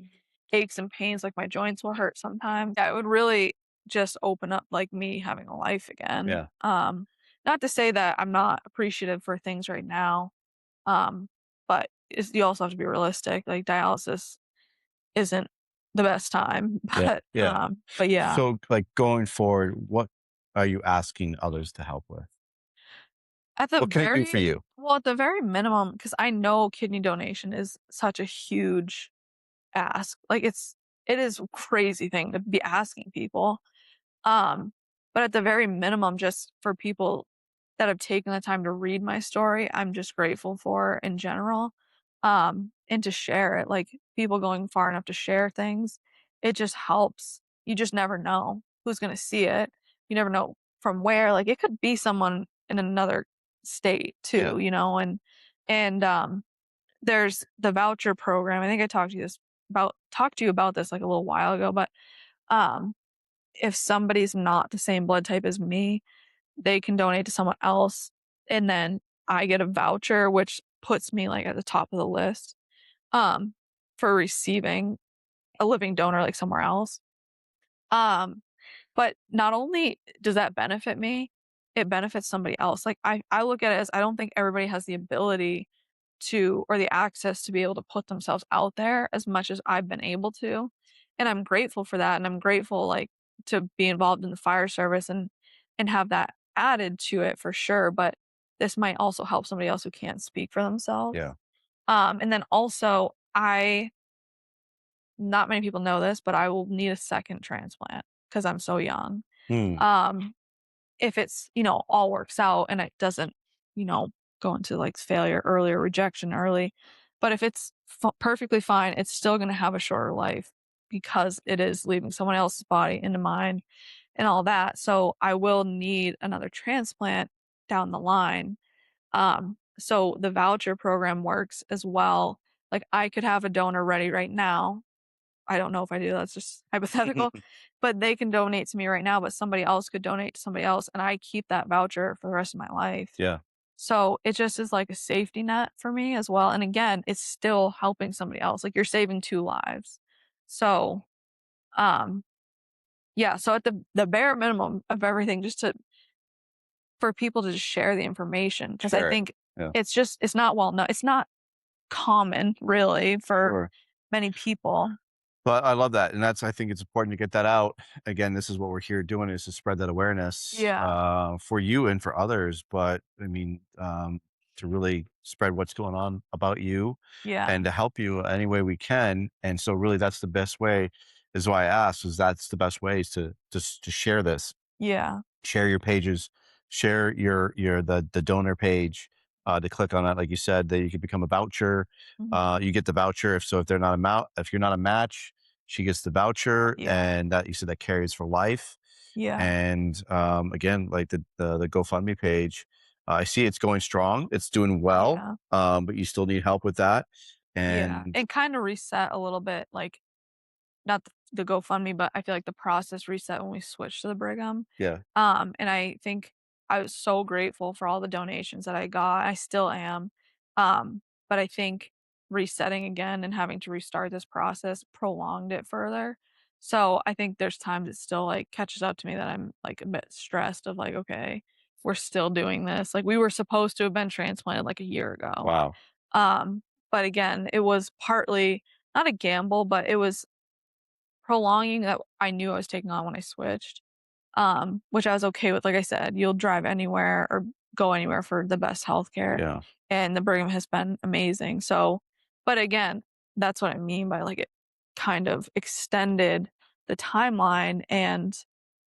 Speaker 3: aches and pains, like my joints will hurt sometimes. Yeah, it would really just open up like me having a life again.
Speaker 2: Yeah.
Speaker 3: Not to say that I'm not appreciative for things right now. Um, but you also have to be realistic. Like dialysis isn't the best time.
Speaker 2: Yeah. Yeah.
Speaker 3: But yeah.
Speaker 2: So, like, going forward, what are you asking others to help with?
Speaker 3: At the
Speaker 2: What can it do for
Speaker 3: very
Speaker 2: you?
Speaker 3: well, at the very minimum, because I know kidney donation is such a huge ask. Like it is a crazy thing to be asking people. Um, but at the very minimum, just for people that have taken the time to read my story, I'm just grateful for in general. And to share it, like people going far enough to share things, it just helps. You just never know who's going to see it. You never know from where. Like it could be someone in another state
Speaker 2: Yeah.
Speaker 3: too, and there's the voucher program. I think I talked to you about this like a little while ago, but um if somebody's not the same blood type as me, they can donate to someone else, and then I get a voucher, which puts me, like, at the top of the list, um, for receiving a living donor, like, somewhere else. Um, but not only does that benefit me, it benefits somebody else. Like, I look at it as I don't think everybody has the ability to or the access to be able to put themselves out there as much as I've been able to. And I'm grateful for that. And I'm grateful like to be involved in the fire service and have that added to it for sure. But this might also help somebody else who can't speak for themselves.
Speaker 2: Yeah.
Speaker 3: And then also I not many people know this, but I will need a second transplant because I'm so young.
Speaker 2: Hmm.
Speaker 3: Um, if it's, all works out and it doesn't, you know, go into like failure early or rejection early. But if it's perfectly fine, it's still going to have a shorter life because it is leaving someone else's body into mine and all that. So I will need another transplant down the line. So the voucher program works as well. Like I could have a donor ready right now. I don't know if I do, that's just hypothetical, but they can donate to me right now, but somebody else could donate to somebody else, and I keep that voucher for the rest of my life.
Speaker 2: Yeah.
Speaker 3: So it just is like a safety net for me as well. And again, it's still helping somebody else. Like you're saving 2 lives. So, um, yeah, so at the bare minimum of everything, just to for people to just share the information, because I
Speaker 2: Share it.
Speaker 3: think
Speaker 2: Yeah.
Speaker 3: it's not well known. It's not common really for
Speaker 2: Sure.
Speaker 3: many people.
Speaker 2: But I love that, and I think it's important to get that out. Again, this is what we're here doing is to spread that awareness,
Speaker 3: Yeah.
Speaker 2: for you and for others, but, I mean, to really spread what's going on about you
Speaker 3: Yeah.
Speaker 2: and to help you any way we can, and so really that's the best way is why I asked, is that's the best way is to share this.
Speaker 3: Yeah.
Speaker 2: Share your pages, share the donor page, to click on that, like you said, that you could become a voucher.
Speaker 3: Mhm.
Speaker 2: You get the voucher if they're not if you're not a match, she gets the voucher,
Speaker 3: Yeah.
Speaker 2: and that you said that carries for life.
Speaker 3: Yeah.
Speaker 2: And again, like the GoFundMe page, I see it's going strong, it's doing well,
Speaker 3: Yeah.
Speaker 2: but you still need help with that.
Speaker 3: Yeah.
Speaker 2: And
Speaker 3: And kinda reset a little bit, like, not the GoFundMe, but I feel like the process reset when we switched to the Brigham.
Speaker 2: yeah,
Speaker 3: And I think I was so grateful for all the donations that I got. I still am. Um, but I think resetting again and having to restart this process prolonged it further. So I think there's times it still like catches up to me that I'm like a bit stressed of like, okay, we're still doing this. Like we were supposed to have been transplanted like a year ago.
Speaker 2: wow,
Speaker 3: Um, but again, it was partly not a gamble, but it was prolonging that I knew I was taking on when I switched. which I was okay with. Like I said, you'll drive anywhere or go anywhere for the best healthcare,
Speaker 2: Yeah.
Speaker 3: and the Brigham has been amazing. So, but again, that's what I mean by like it kind of extended the timeline and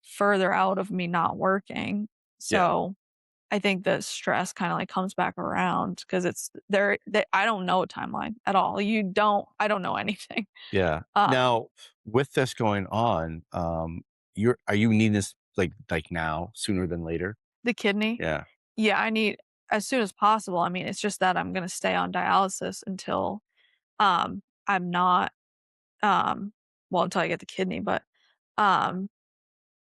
Speaker 3: further out of me not working.
Speaker 2: Yeah.
Speaker 3: So I think the stress kind of like comes back around because it's there. I don't know a timeline at all. I don't know anything.
Speaker 2: Yeah.
Speaker 3: Um,
Speaker 2: Now, with this going on, are you needing this like now, sooner than later?
Speaker 3: the kidney,
Speaker 2: Yeah.
Speaker 3: yeah, I need as soon as possible. I mean, it's just that I'm gonna stay on dialysis until I'm not well until I get the kidney, but um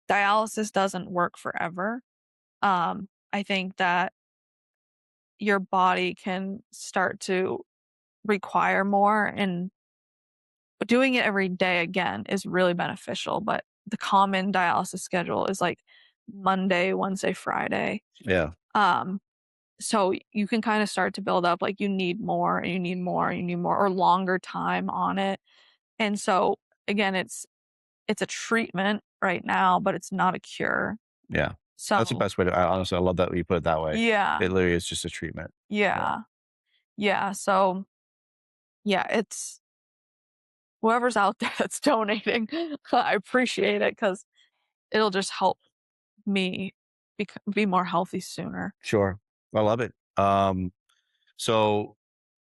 Speaker 3: dialysis doesn't work forever. I think that your body can start to require more, and doing it every day again is really beneficial, but the common dialysis schedule is like Monday, Wednesday, Friday.
Speaker 2: Yeah.
Speaker 3: Um, so you can kind of start to build up like you need more and you need more and you need more or longer time on it. And so again, it's a treatment right now, but it's not a cure.
Speaker 2: Yeah. That's the
Speaker 3: So
Speaker 2: best way to honestly, I love that you put it that way.
Speaker 3: yeah,
Speaker 2: It literally is just a treatment. Yeah.
Speaker 3: yeah, yeah. So yeah, it's whoever's out there that's donating, I appreciate it because it'll just help me be more healthy sooner.
Speaker 2: Sure. I love it. So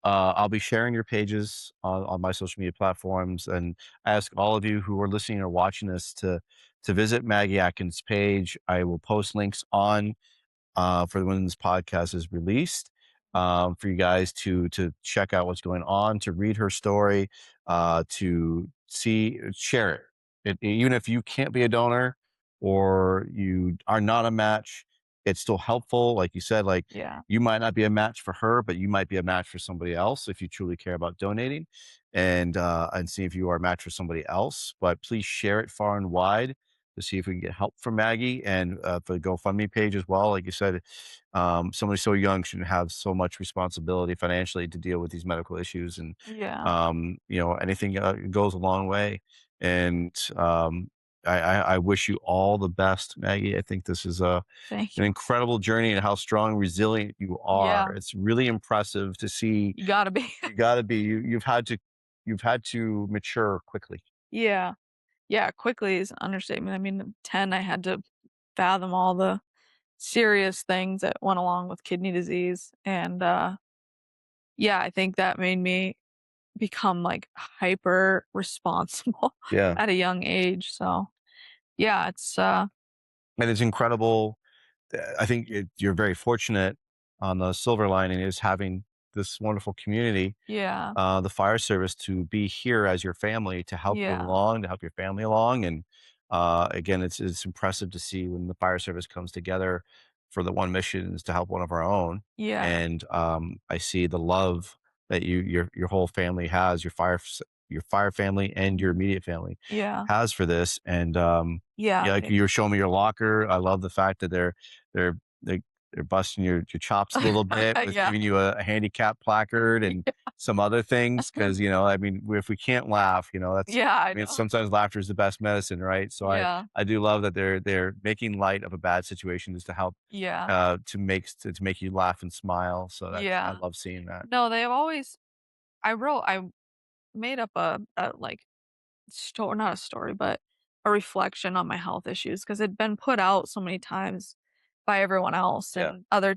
Speaker 2: I'll be sharing your pages on my social media platforms and ask all of you who are listening or watching this to visit Maggie Atkins' page. I will post links on for when this podcast is released, for you guys to check out what's going on, to read her story, to share it. Even if you can't be a donor or you are not a match, it's still helpful. Like you said, like
Speaker 3: Yeah.
Speaker 2: you might not be a match for her, but you might be a match for somebody else if you truly care about donating, and see if you are a match for somebody else. But please share it far and wide to see if we can get help from Maggie, and for the GoFundMe page as well. Like you said, somebody so young shouldn't have so much responsibility financially to deal with these medical issues, and
Speaker 3: Yeah.
Speaker 2: anything goes a long way. And I wish you all the best, Maggie. I think this is
Speaker 3: Thank
Speaker 2: an
Speaker 3: you.
Speaker 2: incredible journey, and how strong, resilient you are.
Speaker 3: Yeah.
Speaker 2: It's really impressive to see.
Speaker 3: You gotta be.
Speaker 2: You got to be. You've had to mature quickly.
Speaker 3: Yeah. Yeah, quickly is an understatement. I mean, at 10, I had to fathom all the serious things that went along with kidney disease, and, yeah, I think that made me become, like, hyper responsible
Speaker 2: Yeah.
Speaker 3: at a young age, so, yeah, it's,
Speaker 2: And it's incredible. I think you're very fortunate. On the silver lining is having this wonderful community,
Speaker 3: yeah,
Speaker 2: the fire service, to be here as your family, to help you
Speaker 3: yeah,
Speaker 2: along, to help your family along. And again, it's impressive to see when the fire service comes together for the one mission is to help one of our own.
Speaker 3: yeah,
Speaker 2: And I see the love that your whole family has, your fire family and your immediate family
Speaker 3: yeah,
Speaker 2: has for this. And
Speaker 3: yeah,
Speaker 2: yeah, like you were showing me your locker. I love the fact that they're they, they're busting your chops a little bit with
Speaker 3: yeah,
Speaker 2: giving you a handicap placard and some other things. Cause I mean, if we can't laugh,
Speaker 3: yeah, I
Speaker 2: I mean,
Speaker 3: know.
Speaker 2: sometimes laughter is the best medicine, right? So
Speaker 3: Yeah,
Speaker 2: I do love that they're making light of a bad situation just to help,
Speaker 3: yeah,
Speaker 2: to make you laugh and smile. So I
Speaker 3: yeah.
Speaker 2: love seeing that.
Speaker 3: No, they have always I made up a, like, not a story, but a reflection on my health issues because 'cause it'd been put out so many times by everyone else
Speaker 2: Yeah.
Speaker 3: and other,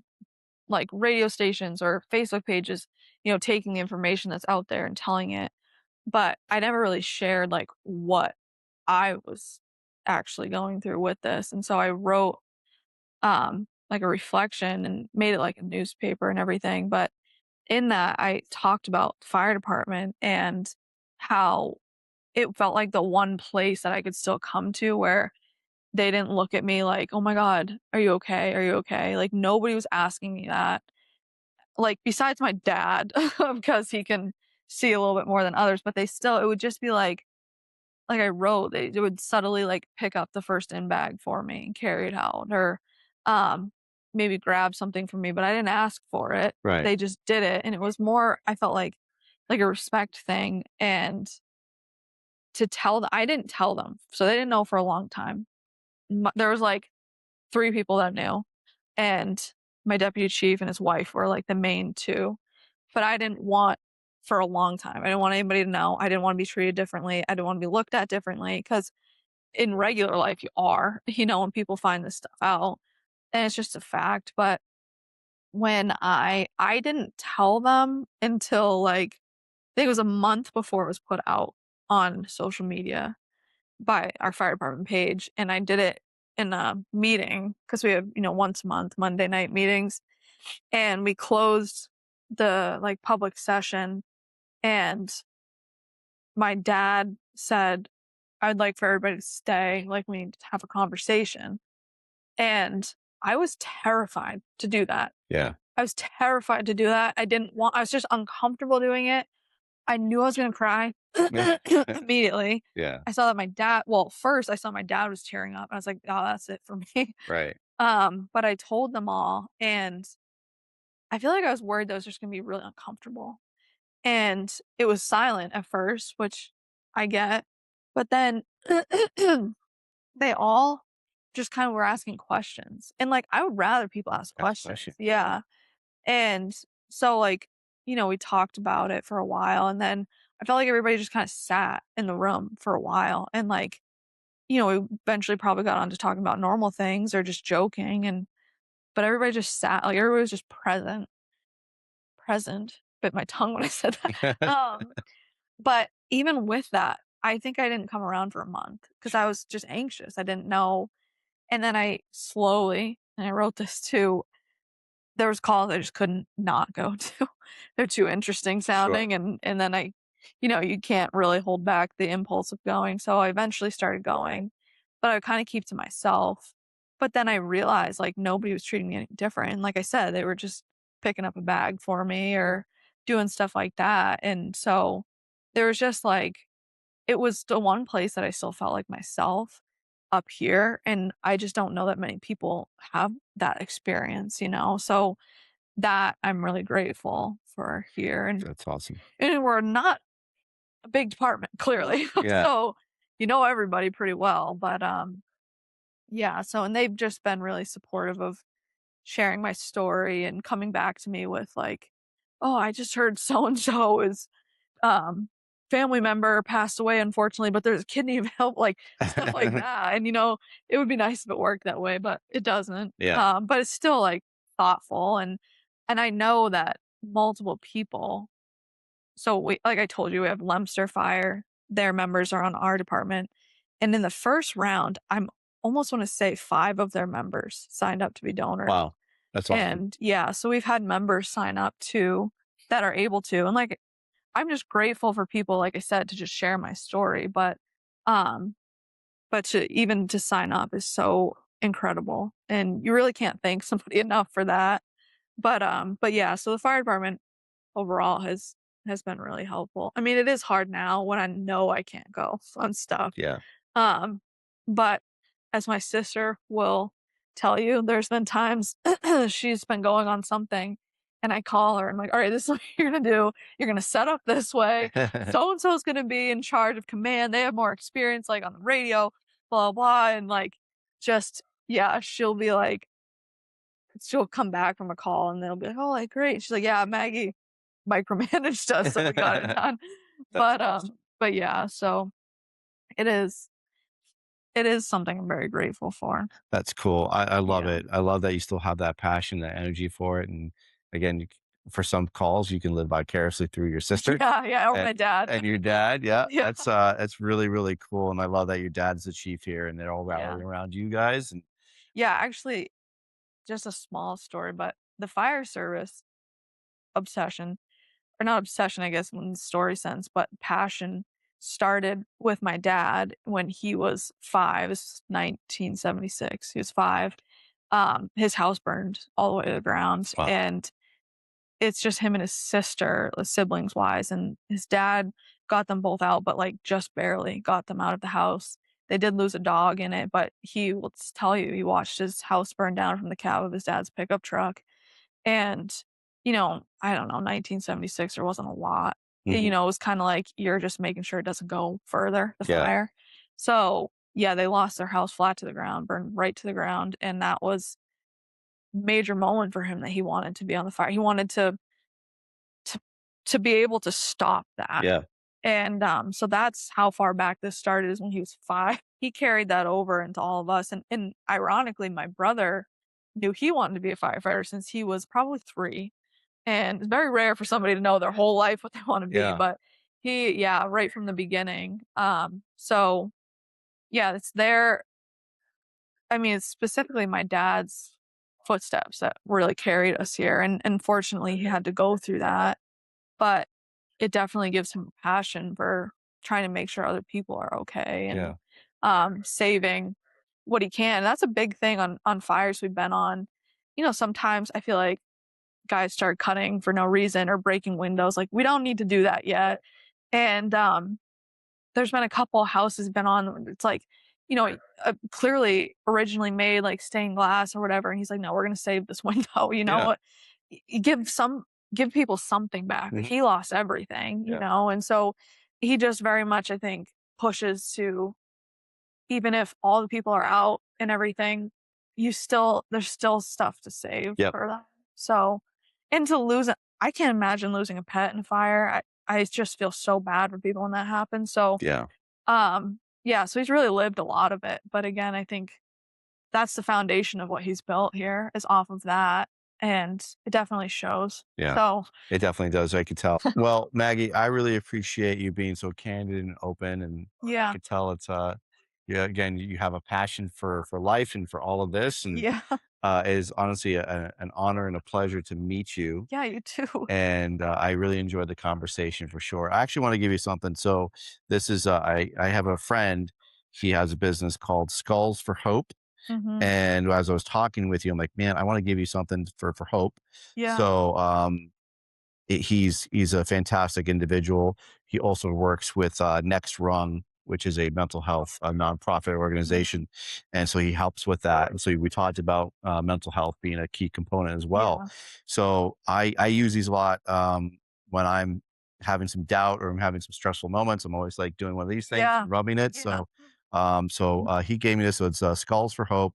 Speaker 3: like, radio stations or Facebook pages, taking the information that's out there and telling it, but I never really shared, like, what I was actually going through with this, and so I wrote, like, a reflection and made it like a newspaper and everything, but in that, I talked about the fire department and how it felt like the one place that I could still come to where they didn't look at me like, "Oh my god, are you okay? Are you okay?" Like, nobody was asking me that. Like, besides my dad, because he can see a little bit more than others, but it would just be like I wrote, they would subtly, like, pick up the first in bag for me and carry it out or, um, maybe grab something from me, but I didn't ask for it.
Speaker 2: Right.
Speaker 3: They just did it, and it was more I felt like a respect thing, and to tell them I didn't tell them, so they didn't know for a long time. there was like 3 people that knew, and my deputy chief and his wife were like the main 2. But I didn't want for a long time. I didn't want anybody to know. I didn't want to be treated differently. I didn't want to be looked at differently because in regular life you are, when people find this stuff out, and it's just a fact. But when I didn't tell them until like I think it was a month before it was put out on social media by our fire department page, and I did it in a meeting because we have, once a month Monday night meetings, and we closed the like public session, and my dad said, "I'd like for everybody to stay, like we need to have a conversation." And I was terrified to do that.
Speaker 2: Yeah.
Speaker 3: I was terrified to do that. I was just uncomfortable doing it. I knew I was gonna cry immediately.
Speaker 2: Yeah.
Speaker 3: I saw that first I saw my dad was tearing up. I was like, "Oh, that's it for me."
Speaker 2: Right.
Speaker 3: But I told them all, and I feel like I was worried that it was just gonna be really uncomfortable. And it was silent at first, which I get, but then they all just kind of were asking questions. And like I would rather people ask
Speaker 2: That's a
Speaker 3: questions.
Speaker 2: question.
Speaker 3: Yeah. And so like, we talked about it for a while, and then I felt like everybody just kind of sat in the room for a while, and like, we eventually probably got on to talking about normal things or just joking, and but everybody just sat, like everybody was just present. Bit my tongue when I said that. But even with that, I think I didn't come around for a month because I was just anxious. I didn't know. And then I slowly, and I wrote this too, there was calls I just couldn't not go to. They're too interesting
Speaker 2: Sure.
Speaker 3: sounding, and then you can't really hold back the impulse of going. So I eventually started going, but I would kind of keep to myself. But then I realized like nobody was treating me any different. And like I said, they were just picking up a bag for me or doing stuff like that. And so there was just like it was the one place that I still felt like myself up here, and I just don't know that many people have that experience. So that I'm really grateful for here,
Speaker 2: That's awesome.
Speaker 3: and we're not a big department, clearly.
Speaker 2: Yeah.
Speaker 3: So everybody pretty well, but, yeah, so and they've just been really supportive of sharing my story and coming back to me with like, "Oh, I just heard so and so is um, family member passed away, unfortunately, but there's kidney available," like stuff like that. And it would be nice if it worked that way, but it doesn't.
Speaker 2: Yeah.
Speaker 3: But it's still like thoughtful, and I know that multiple people. So we, like I told you, we have Lemster Fire. Their members are on our department, and in the first round, I'm almost want to say 5 of their members signed up to be donors.
Speaker 2: Wow. That's awesome.
Speaker 3: And yeah, so we've had members sign up too that are able to, and like I'm just grateful for people, like I said, to just share my story, um, but to sign up is so incredible, and you really can't thank somebody enough for that. But yeah, so the fire department overall has been really helpful. I mean, it is hard now when I know I can't go on stuff.
Speaker 2: Yeah.
Speaker 3: Um, but as my sister will tell you, there's been times she's been going on something and I call her and I'm like, all right, this is what you're gonna do. You're gonna set up this way. So and so is gonna be in charge of command. They have more experience like on the radio, blah blah. And like just yeah, she'll come back from a call and they'll be like, oh like great. She's like, yeah, Maggie micromanaged us, so we got it done.
Speaker 2: That's
Speaker 3: But
Speaker 2: awesome.
Speaker 3: but yeah, so it is it is something I'm very grateful for.
Speaker 2: That's cool. I love
Speaker 3: Yeah.
Speaker 2: it. I love that you still have that passion, that energy for it. And again, for some calls, you can live vicariously through your sister
Speaker 3: Yeah, yeah, or
Speaker 2: and,
Speaker 3: my dad.
Speaker 2: and your dad. Yeah.
Speaker 3: Yeah.
Speaker 2: That's really, really cool. And I love that your dad's the chief here and they're all
Speaker 3: Yeah.
Speaker 2: rallying around you guys. And
Speaker 3: Yeah, actually, just a small story, but the fire service obsession, or not obsession, I guess, in the story sense, but passion started with my dad when he was 5. This is 1976. He was 5. His house burned all the way to the ground,
Speaker 2: wow.
Speaker 3: and it's just him and his sister, siblings wise, and his dad got them both out, but like just barely got them out of the house. They did lose a dog in it, but he will tell you he watched his house burn down from the cab of his dad's pickup truck. And, I don't know, 1976, there wasn't a lot.
Speaker 2: Mhm.
Speaker 3: It was kind of like you're just making sure it doesn't go further, the
Speaker 2: Yeah.
Speaker 3: fire. So, yeah, they lost their house flat to the ground, burned right to the ground, and that was a major moment for him that he wanted to be on the fire. He wanted to to be able to stop that.
Speaker 2: Yeah.
Speaker 3: And, so that's how far back this started is when he was 5. He carried that over into all of us, and ironically, my brother knew he wanted to be a firefighter since he was probably 3, and it's very rare for somebody to know their whole life what they wanna be,
Speaker 2: Yeah.
Speaker 3: but yeah, right from the beginning. So, yeah, it's there. I mean, it's specifically my dad's footsteps that really carried us here, and fortunately, he had to go through that, but it definitely gives him a passion for trying to make sure other people are okay and,
Speaker 2: Yeah.
Speaker 3: saving what he can. That's a big thing on fires we've been on. You know, sometimes I feel like guys start cutting for no reason or breaking windows, like, we don't need to do that yet, and, there's been a couple houses been on, it's like, you know, clearly originally made, like, stained glass or whatever, and he's like, "No, we're gonna save this window," you know?
Speaker 2: Yeah.
Speaker 3: Give people something back.
Speaker 2: Mhm.
Speaker 3: He lost everything, you
Speaker 2: Yeah.
Speaker 3: know, and so he just very much, I think, pushes to even if all the people are out and everything, there's still stuff to save
Speaker 2: Yep.
Speaker 3: for them. So, and to lose it, I can't imagine losing a pet in a fire. I just feel so bad for people when that happens. So,
Speaker 2: Yeah.
Speaker 3: yeah, so he's really lived a lot of it. But again, I think that's the foundation of what he's built here is off of that. And it definitely shows.
Speaker 2: Yeah.
Speaker 3: So,
Speaker 2: It definitely does. I could tell. Well, Maggie, I really appreciate you being so candid and open, and I
Speaker 3: yeah,
Speaker 2: could tell it's yeah, again, you have a passion for life and for all of this, and
Speaker 3: yeah,
Speaker 2: it is honestly an honor and a pleasure to meet you.
Speaker 3: yeah, you too.
Speaker 2: And I really enjoyed the conversation for sure. I actually want to give you something. So this is I have a friend. He has a business called Skulls for Hope.
Speaker 3: hmm
Speaker 2: And as I was talking with you, I'm like, man, I want to give you something for hope.
Speaker 3: Yeah,
Speaker 2: So he's a fantastic individual. He also works with Next Rung, which is a mental health nonprofit
Speaker 3: mhm,
Speaker 2: organization, and so he helps with that. And so we talked about mental health being a key component as well.
Speaker 3: yeah,
Speaker 2: So I use these a lot when I'm having some doubt or I'm having some stressful moments. I'm always like doing one of these things,
Speaker 3: yeah,
Speaker 2: rubbing it.
Speaker 3: yeah,
Speaker 2: He gave me this. So it's Skulls for Hope,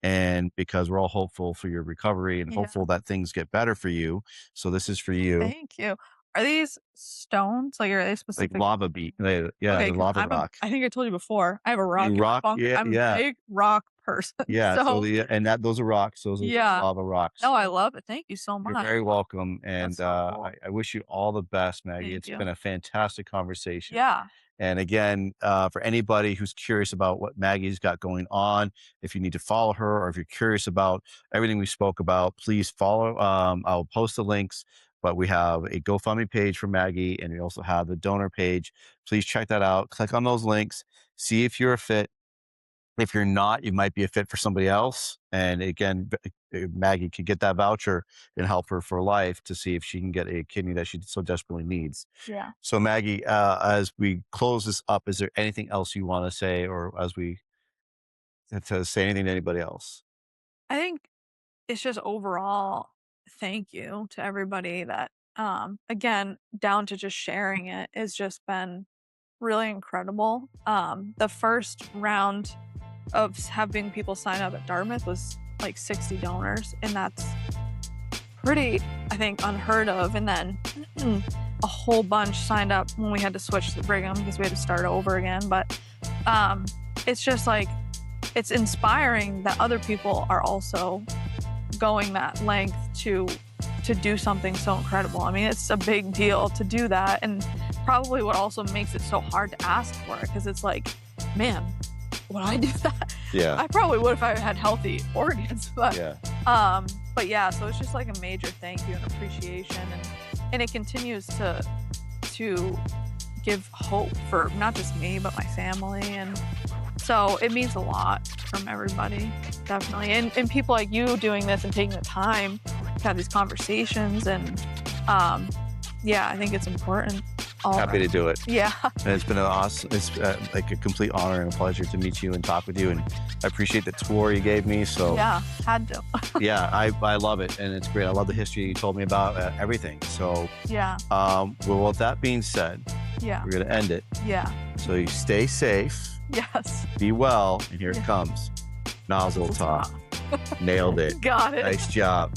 Speaker 2: and because we're all hopeful for your recovery and
Speaker 3: yeah.
Speaker 2: hopeful that things get better for you, so this is for you.
Speaker 3: Thank you. Are these stones? Like, are they
Speaker 2: Like
Speaker 3: specific?
Speaker 2: lava bead. Yeah,
Speaker 3: Okay,
Speaker 2: the
Speaker 3: because
Speaker 2: lava rock.
Speaker 3: I think I told you before, I have a rock
Speaker 2: You
Speaker 3: in my
Speaker 2: rock?
Speaker 3: bunk.
Speaker 2: Yeah,
Speaker 3: I'm a
Speaker 2: yeah,
Speaker 3: big rock person.
Speaker 2: yeah. So
Speaker 3: So,
Speaker 2: those are rocks. Those are
Speaker 3: yeah.
Speaker 2: lava rocks.
Speaker 3: No, I
Speaker 2: So
Speaker 3: love it. Thank you so
Speaker 2: you're
Speaker 3: much.
Speaker 2: very welcome,
Speaker 3: That's
Speaker 2: and
Speaker 3: so cool.
Speaker 2: I wish you all the best, Maggie.
Speaker 3: Thank
Speaker 2: It's been
Speaker 3: you.
Speaker 2: a fantastic conversation.
Speaker 3: Yeah.
Speaker 2: And again, for anybody who's curious about what Maggie's got going on, if you need to follow her or if you're curious about everything we spoke about, please follow. I'll post the links, but we have a GoFundMe page for Maggie and we also have the donor page. Please check that out. Click on those links, see if you're a fit. If you're not, you might be a fit for somebody else. And again, Maggie could get that voucher and help her for life to see if she can get a kidney that she so desperately needs.
Speaker 3: Yeah.
Speaker 2: So, Maggie, as we close this up, is there anything else you want to say, or as we to say anything to anybody else?
Speaker 3: I think it's just overall thank you to everybody that, again, down to just sharing it has just been really incredible. The first round of having people sign up at Dartmouth was like 60 donors, and that's pretty, I think, unheard of. And then a whole bunch signed up when we had to switch to Brigham because we had to start over again. But um, it's just like it's inspiring that other people are also going that length to do something so incredible. I mean, it's a big deal to do that, and probably what also makes it so hard to ask for it because it's like, man, would I do that?
Speaker 2: Yeah.
Speaker 3: I probably would if I had healthy organs,
Speaker 2: Yeah.
Speaker 3: but yeah, so it's just like a major thank you and appreciation, and it continues to give hope for not just me but my family, and so it means a lot from everybody, definitely, and people like you doing this and taking the time to have these conversations, and yeah, I think it's important. All
Speaker 2: Happy to do it.
Speaker 3: Yeah,
Speaker 2: And it's been it's like a complete honor and a pleasure to meet you and talk with you. And I appreciate the tour you gave me. So
Speaker 3: yeah, had to.
Speaker 2: yeah, I love it. And it's great. I love the history you told me about everything. So,
Speaker 3: Yeah,
Speaker 2: well, with that being said,
Speaker 3: yeah,
Speaker 2: we're going to end it.
Speaker 3: yeah.
Speaker 2: So you stay safe.
Speaker 3: Yes.
Speaker 2: Be well, and here it
Speaker 3: Yeah.
Speaker 2: comes. Nozzle
Speaker 3: Nozzle
Speaker 2: top.
Speaker 3: top.
Speaker 2: Nailed it.
Speaker 3: Got it.
Speaker 2: Nice job.